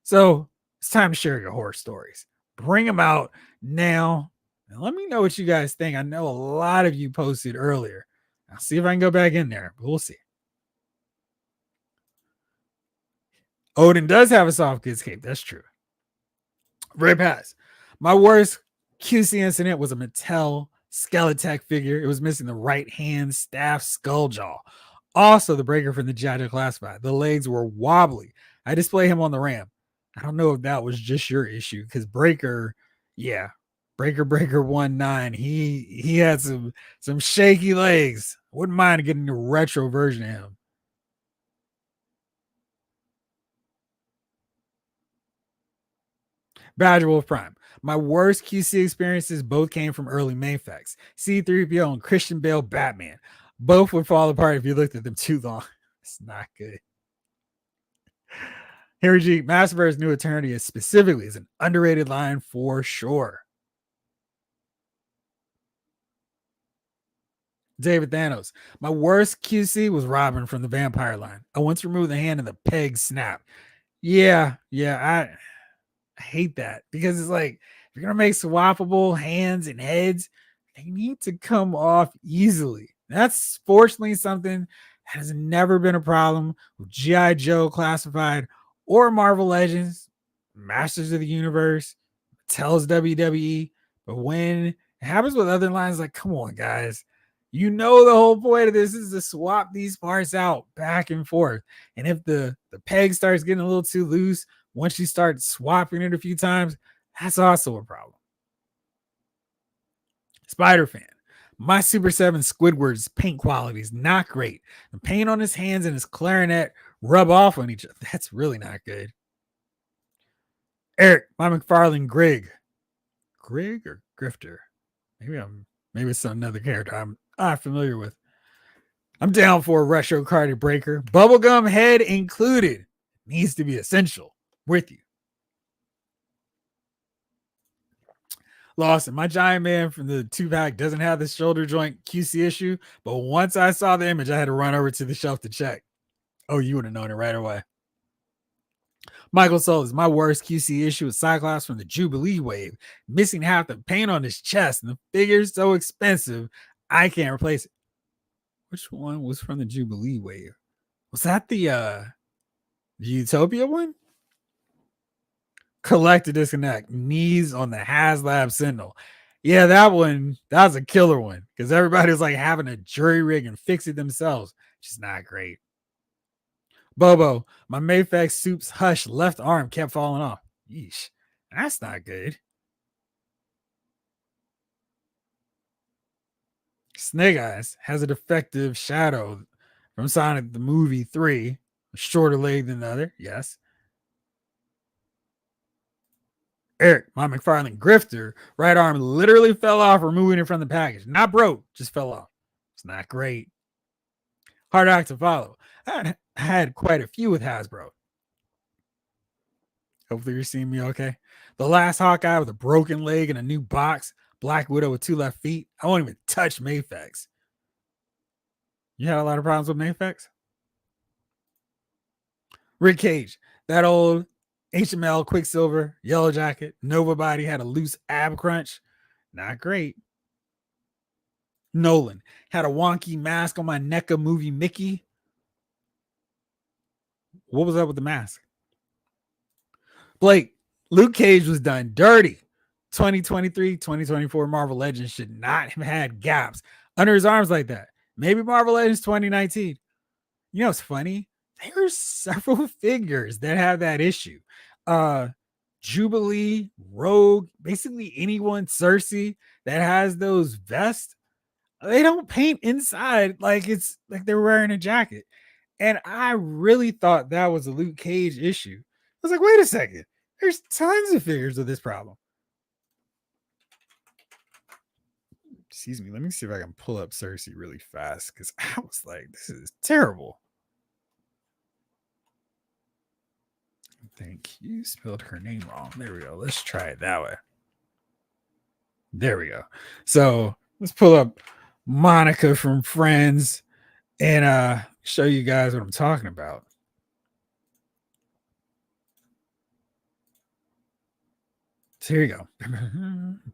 So it's time to share your horror stories. Bring them out now. And let me know what you guys think. I know a lot of you posted earlier. I'll see if I can go back in there, but we'll see. Odin does have a soft kids cape. That's true. Ray Pass. My worst QC incident was a Mattel Skeletech figure. It was missing the right hand staff skull jaw. Also, the breaker from the Jada Classified. The legs were wobbly. I display him on the ramp. I don't know if that was just your issue because Breaker 19. He had some shaky legs. Wouldn't mind getting a retro version of him. Badger Wolf Prime. My worst QC experiences both came from early mainfects. C3PO and Christian Bale Batman. Both would fall apart if you looked at them too long. It's not good. Harry G. Masterverse New Eternity is specifically is an underrated line for sure. David Thanos. My worst QC was Robin from the Vampire line. I once removed the hand and the peg snapped. Yeah, I hate that because it's like if you're gonna make swappable hands and heads, they need to come off easily. That's fortunately something that has never been a problem with G.I. Joe Classified or Marvel Legends, Masters of the Universe, tells WWE. But when it happens with other lines, like, come on, guys. You know the whole point of this is to swap these parts out back and forth. And if the peg starts getting a little too loose, once you start swapping it a few times, that's also a problem. Spider Fan. My Super 7 Squidward's paint quality is not great. The paint on his hands and his clarinet rub off on each other. That's really not good. Eric, my McFarlane Grig. Grig or Grifter? Maybe it's another character I'm not familiar with. I'm down for a retro card breaker. Bubblegum head included. Needs to be essential. With you. Lawson, my giant man from the 2-pack doesn't have the shoulder joint QC issue, but once I saw the image, I had to run over to the shelf to check. Oh, you would have known it right away. Michael Solis, my worst QC issue is Cyclops from the Jubilee wave, missing half the paint on his chest, and the figure's so expensive, I can't replace it. Which one was from the Jubilee wave? Was that the Utopia one? Collect to disconnect. Knees on the HasLab Sentinel. Yeah, that was a killer one because everybody was like having a jury rig and fix it themselves. Which is not great. Bobo, my Mayfax Soup's Hush left arm kept falling off. Yeesh, that's not good. Snake Eyes has a defective shadow from Sonic the Movie 3, a shorter leg than the other. Yes. Eric, my McFarlane Grifter, right arm literally fell off removing it from the package. Not broke, just fell off. It's not great. Hard act to follow. I had quite a few with Hasbro. Hopefully you're seeing me okay. The last Hawkeye with a broken leg and a new box. Black Widow with 2 left feet. I won't even touch Mayfax. You had a lot of problems with Mayfax? Rick Cage, that old HML Quicksilver, Yellow Jacket, Nova body had a loose ab crunch. Not great. Nolan had a wonky mask on my NECA movie Mickey. What was up with the mask? Blake, Luke Cage was done dirty. 2023, 2024 Marvel Legends should not have had gaps under his arms like that. Maybe Marvel Legends 2019. You know what's funny? There are several figures that have that issue. Jubilee, Rogue, basically anyone, Cersei, that has those vests, they don't paint inside like it's like they're wearing a jacket. And I really thought that was a Luke Cage issue. I was like, wait a second. There's tons of figures with this problem. Excuse me. Let me see if I can pull up Cersei really fast because I was like, this is terrible. I think you spelled her name wrong. There we go. Let's try it that way. There we go. So let's pull up Monica from Friends and show you guys what I'm talking about. So here you go.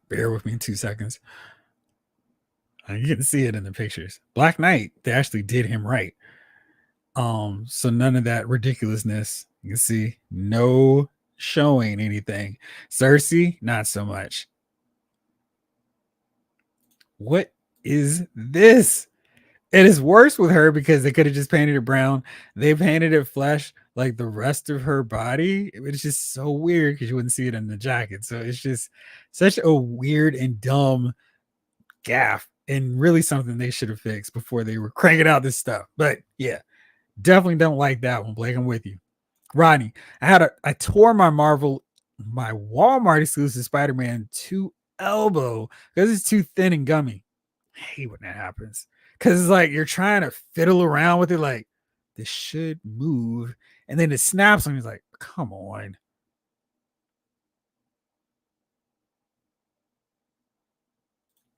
Bear with me in 2 seconds. You can see it in the pictures. Black Knight, they actually did him right. So none of that ridiculousness. You can see no showing anything. Cersei, not so much. What is this? It is worse with her because they could have just painted it brown. They painted it flesh like the rest of her body. It's just so weird because you wouldn't see it in the jacket. So it's just such a weird and dumb gaffe and really something they should have fixed before they were cranking out this stuff. But yeah, definitely don't like that one, Blake. I'm with you. Rodney, I tore my Marvel My Walmart exclusive Spider-Man 2 elbow because it's too thin and gummy. I hate when that happens because it's like you're trying to fiddle around with it, like this should move, and then it snaps and he's like, come on.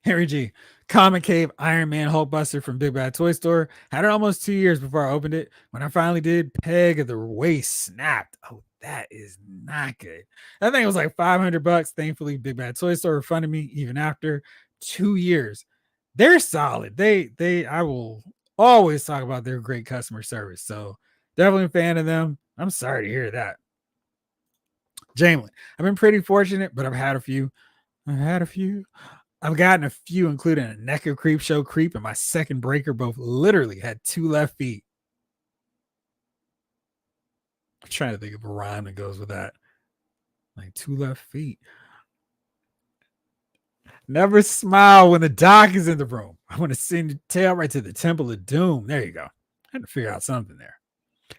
Harry G. Comic Cave Iron Man Hulkbuster from Big Bad Toy Store. Had it almost 2 years before I opened it. When I finally did, peg of the waist snapped. Oh, that is not good. That thing was like $500. Thankfully, Big Bad Toy Store refunded me even after 2 years. They're solid. I will always talk about their great customer service. So definitely a fan of them. I'm sorry to hear that. Jamelin, I've been pretty fortunate, but I've had a few. I've gotten a few, including a NECA Creep Show Creep and my second breaker. Both literally had 2 left feet. I'm trying to think of a rhyme that goes with that. Like 2 left feet. Never smile when the doc is in the room. I want to send your tail right to the Temple of Doom. There you go. I had to figure out something there.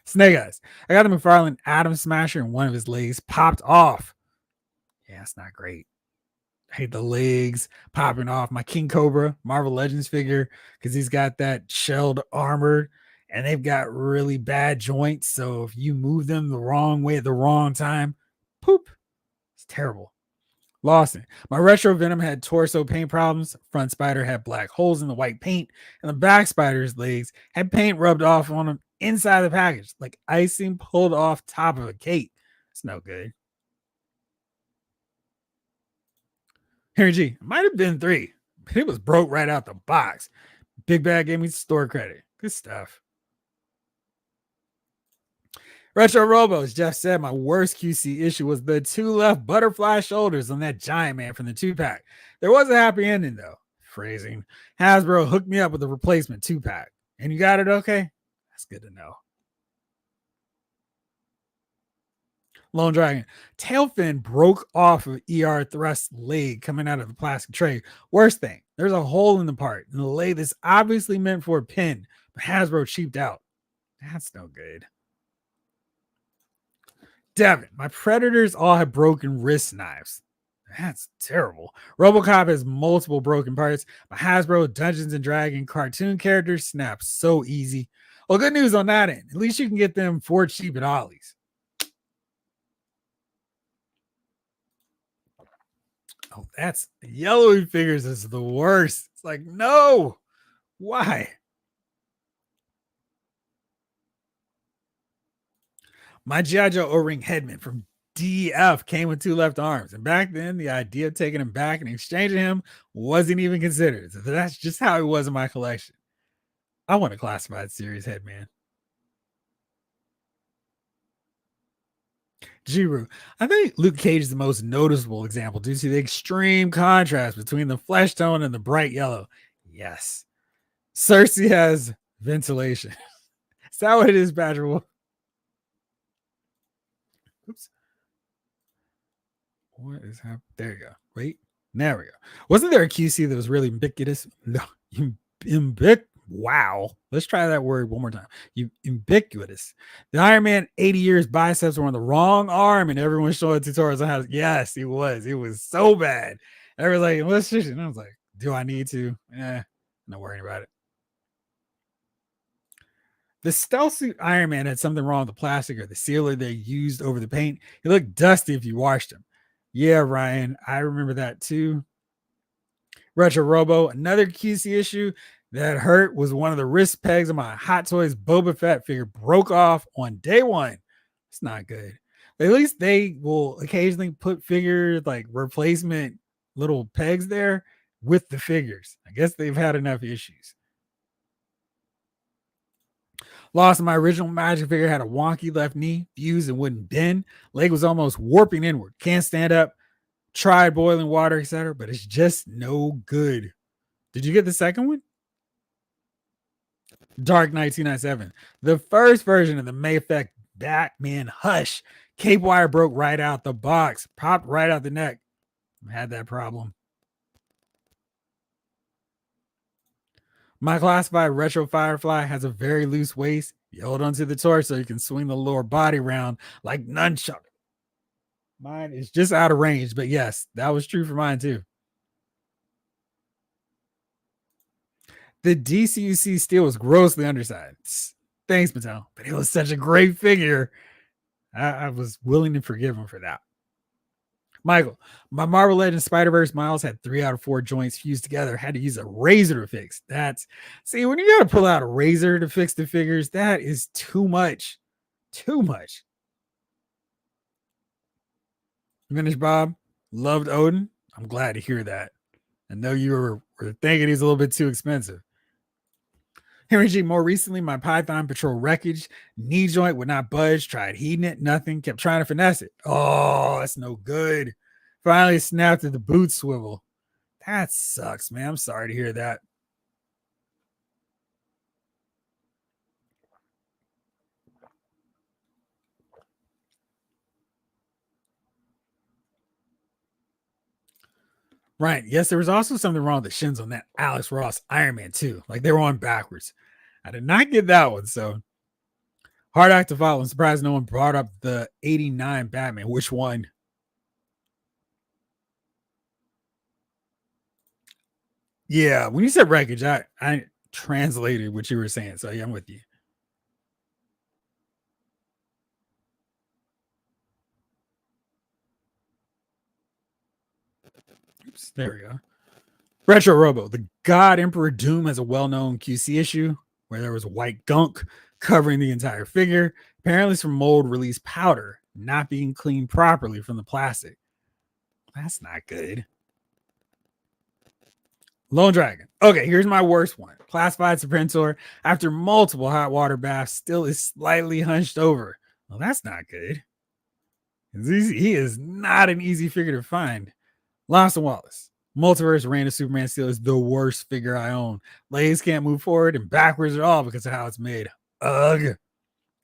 Snake Eyes. I got the McFarlane Atom Smasher and one of his legs popped off. Yeah, it's not great. I hate the legs popping off. My King Cobra Marvel Legends figure, because he's got that shelled armor and they've got really bad joints. So if you move them the wrong way at the wrong time, poop. It's terrible. Lawson. My Retro Venom had torso paint problems. Front Spider had black holes in the white paint, and the back Spider's legs had paint rubbed off on them inside the package, like icing pulled off top of a cake. It's no good. Harry G, might have been 3, but it was broke right out the box. Big Bag gave me store credit. Good stuff. Retro Robos, Jeff said my worst QC issue was the 2 left butterfly shoulders on that Giant Man from the 2-pack. There was a happy ending though. Phrasing. Hasbro hooked me up with a replacement 2-pack. And you got it okay? That's good to know. Lone Dragon. Tail fin broke off of ER Thrust leg coming out of the plastic tray. Worst thing, there's a hole in the part in the leg that's obviously meant for a pin, but Hasbro cheaped out. That's no good. Devin, my Predators all have broken wrist knives. That's terrible. RoboCop has multiple broken parts. My Hasbro Dungeons and Dragons cartoon characters snap so easy. Well, good news on that end. At least you can get them for cheap at Ollie's. Oh, that's yellowy figures is the worst. It's like, no. Why? My G.I. Joe O-ring Headman from DF came with 2 left arms. And back then, the idea of taking him back and exchanging him wasn't even considered. So that's just how he was in my collection. I want a classified series Headman. Jiru. I think Luke Cage is the most noticeable example due to the extreme contrast between the flesh tone and the bright yellow. Yes. Cersei has ventilation. Is that what it is, Badger Wolf? Oops. What is happening? There you go. Wait. There we go. Wasn't there a QC that was really ubiquitous? No. Wow. Let's try that word one more time. Ubiquitous. The Iron Man 80 years biceps were on the wrong arm, and everyone showing tutorials on how to. Yes, it was. It was so bad. Everyone's like, let's just. And I was like, do I need to? Not worrying about it. The stealth suit Iron Man had something wrong with the plastic or the sealer they used over the paint. He looked dusty if you washed him. Yeah, Ryan, I remember that too. Retro Robo, another QC issue that hurt was one of the wrist pegs of my Hot Toys Boba Fett figure broke off on day 1. It's not good. At least they will occasionally put figure like replacement little pegs there with the figures. I guess they've had enough issues. Lost my original Magic figure, had a wonky left knee, fused and wouldn't bend. Leg was almost warping inward. Can't stand up. Tried boiling water, etc., but it's just no good. Did you get the second one? Dark 1997. The first version of the Mayfect Batman Hush. Cape wire broke right out the box. Popped right out the neck. I had that problem. My classified Retro Firefly has a very loose waist. You hold onto the torso, you can swing the lower body around like nunchuck. Mine is just out of range, but yes, that was true for mine too. The DCUC steel was grossly undersized. Thanks, Mattel, but it was such a great figure. I was willing to forgive him for that. Michael, my Marvel Legends Spider-Verse Miles had 3 out of 4 joints fused together. Had to use a razor to fix. That's see, when you gotta pull out a razor to fix the figures, that is too much. Too much. Finish Bob. Loved Odin. I'm glad to hear that. I know you were thinking he's a little bit too expensive. Henry G, more recently, my Python Patrol wreckage, knee joint would not budge, tried heating it, nothing, kept trying to finesse it. Oh, that's no good. Finally snapped at the boot swivel. That sucks, man. I'm sorry to hear that. Right. Yes, there was also something wrong with the shins on that Alex Ross Iron Man too. Like they were on backwards. I did not get that one. So hard act to follow. I'm surprised no one brought up the 89 Batman. Which one? Yeah, when you said wreckage, I translated what you were saying. So yeah, I'm with you. Oops, there we go. Retro Robo, the God Emperor Doom has a well-known QC issue where there was white gunk covering the entire figure. Apparently, it's from mold release powder not being cleaned properly from the plastic. That's not good. Lone Dragon. Okay, here's my worst one. Classified Serpentor, after multiple hot water baths, still is slightly hunched over. Well, that's not good. He is not an easy figure to find. Lawson Wallace. Multiverse Reign of Superman Steel is the worst figure I own. Legs can't move forward and backwards at all because of how it's made. Ugh.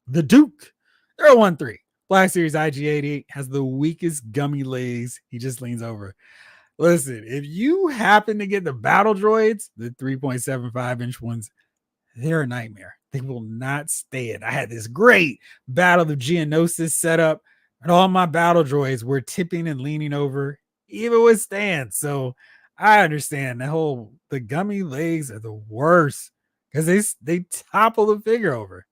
The Duke. 013. Black Series IG88 has the weakest gummy legs. He just leans over. Listen, if you happen to get the battle droids, the 3.75 inch ones, they're a nightmare. They will not stand. I had this great Battle of Geonosis set up, and all my battle droids were tipping and leaning over, even with stands. So I understand the gummy legs are the worst because they topple the figure over.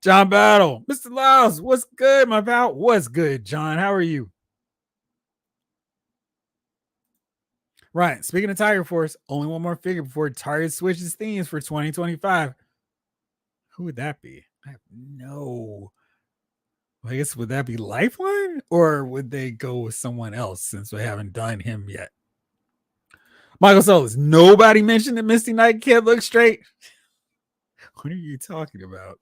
John Battle, Mr. Lyles, what's good, my pal? What's good, John? How are you? Right. Speaking of Tiger Force, only one more figure before Target switches themes for 2025. Who would that be? I have no. I guess would that be Lifeline, or would they go with someone else since we haven't done him yet? Michael Solis. Nobody mentioned that Misty Knight can't look straight. What are you talking about?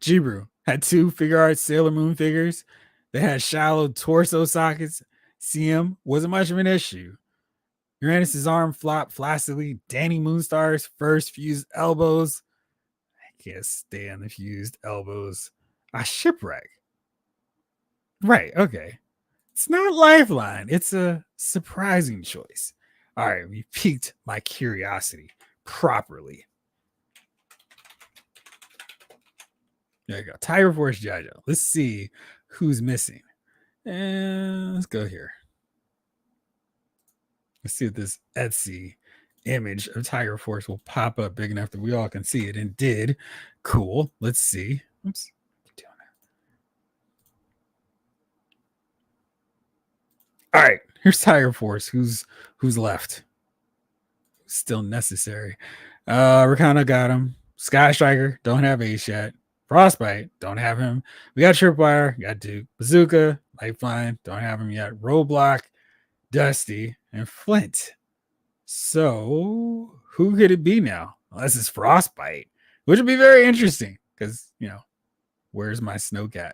Jibru had 2 figure art Sailor Moon figures. They had shallow torso sockets. CM wasn't much of an issue. Uranus's arm flopped flaccidly. Danny Moonstar's first fused elbows. I can't stand the fused elbows. A shipwreck. Right, okay. It's not Lifeline. It's a surprising choice. All right, we piqued my curiosity properly. There you go. Tiger Force Jajo. Let's see who's missing. And let's go here. Let's see if this Etsy image of Tiger Force will pop up big enough that we all can see it. And did. Cool. Let's see. Oops. All right. Here's Tiger Force. Who's left? Still necessary. Rakana got him. Sky Striker, don't have Ace yet. Frostbite, don't have him. We got Tripwire, got Duke. Bazooka, Lifeline, don't have him yet. Roadblock, Dusty, and Flint. So who could it be now? Unless it's Frostbite, which would be very interesting because, where's my Snowcat?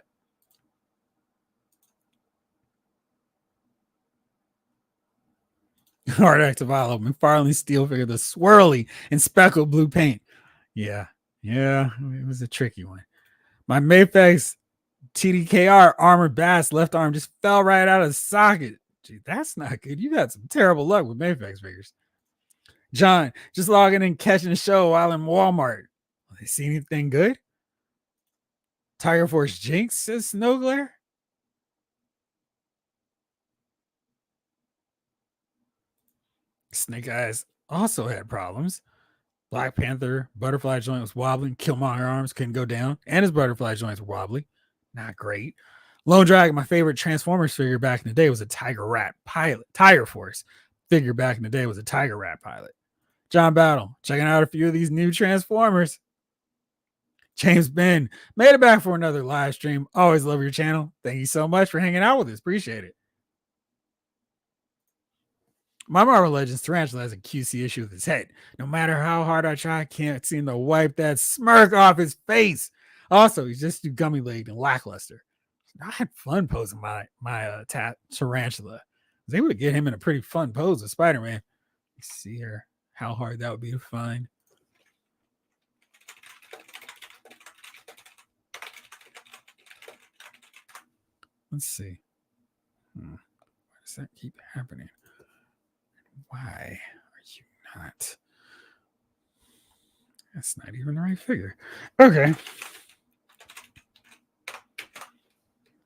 Hard act to follow. McFarlane Steel figure, the swirly and speckled blue paint. Yeah, it was a tricky one. My Mayfax TDKR armored bass left arm just fell right out of the socket. Gee, that's not good. You've had some terrible luck with Mayfax figures. John, just logging in, catching the show while in Walmart. They see anything good? Tiger Force Jinx, says Snow Glare. Snake Eyes also had problems. Black Panther butterfly joint was wobbling. Killmonger arms couldn't go down, and his butterfly joints were wobbly. Not great. Lone Dragon, my favorite Transformers figure back in the day, was a Tiger Rat pilot. Tiger Force figure back in the day was a Tiger Rat pilot. John Battle, checking out a few of these new Transformers. James Ben made it back for another live stream. Always love your channel. Thank you so much for hanging out with us. Appreciate it. My Marvel Legends Tarantula has a QC issue with his head. No matter how hard I try, I can't seem to wipe that smirk off his face. Also, he's just too gummy legged and lackluster. I had fun posing my tarantula. I was able to get him in a pretty fun pose with Spider-Man. Let's see here how hard that would be to find. Let's see. Why does that keep happening? Why are you not? That's not even the right figure. Okay.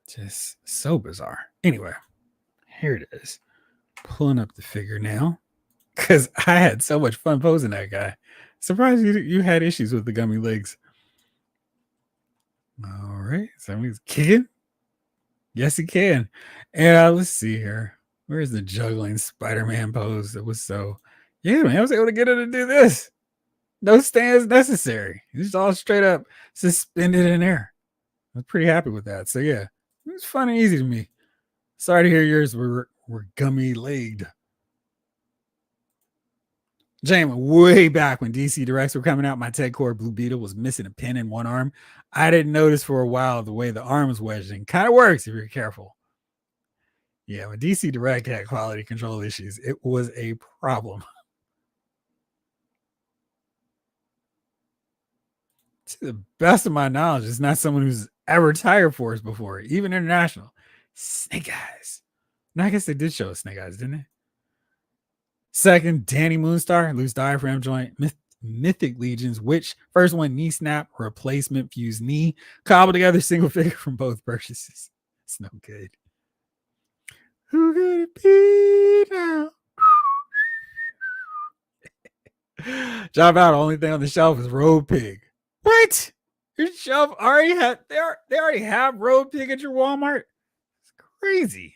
Just so bizarre. Anyway, here it is. Pulling up the figure now because I had so much fun posing that guy. Surprised you had issues with the gummy legs. All right. Somebody's kicking. Yes, he can. And let's see here. Where's the juggling Spider-Man pose? It was so, yeah, man, I was able to get him to do this. No stands necessary. He's all straight up suspended in air. I was pretty happy with that. So yeah, it was fun and easy to me. Sorry to hear yours were gummy legged. James, way back when DC Directs were coming out, my Ted Core Blue Beetle was missing a pin in one arm. I didn't notice for a while the way the arm was wedged in. Kind of works if you're careful. Yeah, when DC Direct had quality control issues, it was a problem. To the best of my knowledge, it's not someone who's ever tired for us before, even international. Snake Eyes. Now, I guess they did show us Snake Eyes, didn't they? Second, Danny Moonstar, loose diaphragm joint, Mythic Legions, which first one knee snap, replacement fused knee, cobbled together single figure from both purchases. It's no good. Who could it be now? Job out. Only thing on the shelf is Road Pig. What? Your shelf already had they already have Road Pig at your Walmart? It's crazy.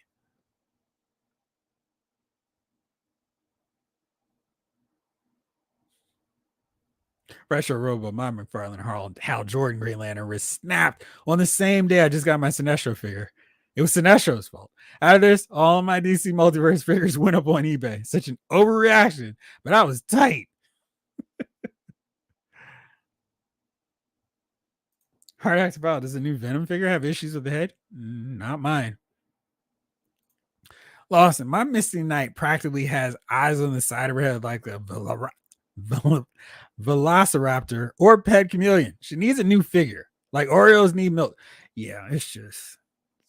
Retro Robo, my McFarlane Hal Jordan Green Lantern wrist snapped on the same day I just got my Sinestro figure. It was Sinestro's fault. Out of this, all of my DC Multiverse figures went up on eBay. Such an overreaction, but I was tight. Hard Act about, does the new Venom figure have issues with the head? Not mine. Lawson, my Misty Knight practically has eyes on the side of her head like a Velociraptor or Pet Chameleon. She needs a new figure. Like Oreos need milk. Yeah, it's just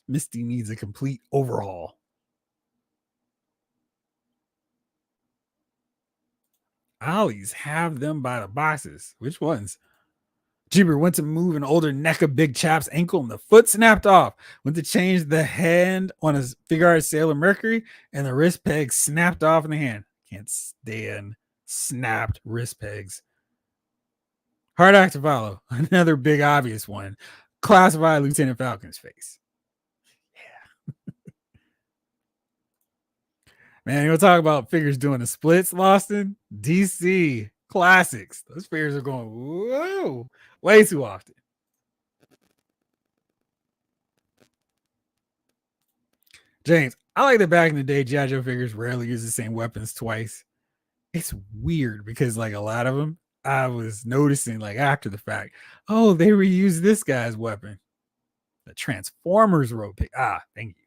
Misty needs a complete overhaul. I always have them by the boxes. Which ones? Jeeber went to move an older NECA Big Chap's ankle and the foot snapped off. Went to change the hand on his figure art Sailor Mercury and the wrist peg snapped off in the hand. Can't stand snapped wrist pegs. Hard Act to follow. Another big obvious one. Classified Lieutenant Falcon's face. Yeah. Man, you'll talk about figures doing the splits, Lawson. DC classics. Those figures are going, whoa, way too often. James, I like that back in the day, G.I. Joe figures rarely use the same weapons twice. It's weird because, like, a lot of them, I was noticing, like, after the fact, oh, they reused this guy's weapon. The Transformers road pick. Thank you.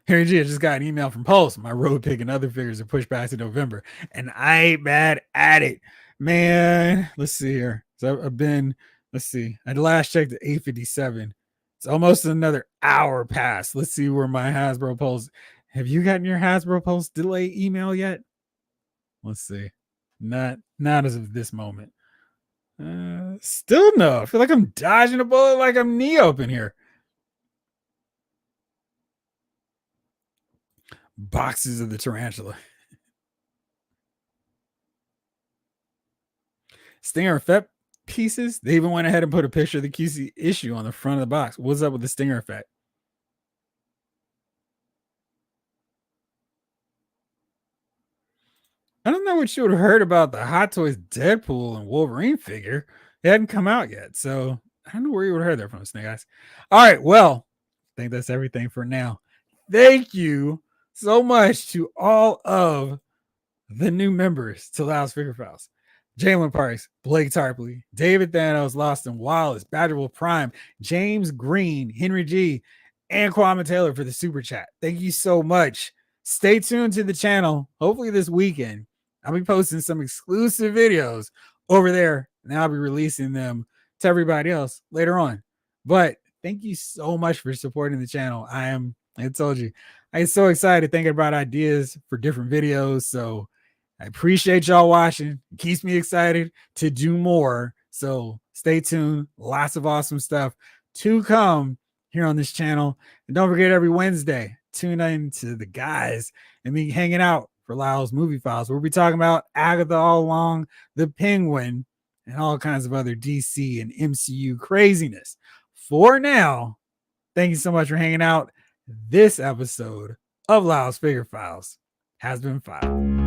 Harry G, I just got an email from Pulse. My road pick and other figures are pushed back to November, and I ain't bad at it, man. Let's see here. So I've been, let's see. I last checked at 8:57. It's almost another hour past. Let's see where my Hasbro Pulse. Have you gotten your Hasbro Pulse delay email yet? Let's see. Not as of this moment. Still no. I feel like I'm dodging a bullet like I'm Neo up in here. Boxes of the tarantula. Stinger effect pieces. They even went ahead and put a picture of the QC issue on the front of the box. What's up with the Stinger effect? I don't know what you would have heard about the Hot Toys Deadpool and Wolverine figure. It hadn't come out yet. So I don't know where you would have heard that from, Snake Eyes. All right. Well, I think that's everything for now. Thank you so much to all of the new members to Lyle's Figure Files. Jalen Parks, Blake Tarpley, David Thanos, Lost and Wallace, Badgerwolf Prime, James Green, Henry G, and Kwame Taylor for the super chat. Thank you so much. Stay tuned to the channel. Hopefully this weekend, I'll be posting some exclusive videos over there, and I'll be releasing them to everybody else later on. But thank you so much for supporting the channel. I told you, I get so excited thinking about ideas for different videos. So I appreciate y'all watching. It keeps me excited to do more. So stay tuned. Lots of awesome stuff to come here on this channel. And don't forget, every Wednesday, tune in to the guys and me hanging out for Lyle's Movie Files. We'll be talking about Agatha All Along, the Penguin, and all kinds of other DC and MCU craziness. For now, thank you so much for hanging out. This episode of Lyle's Figure Files has been filed.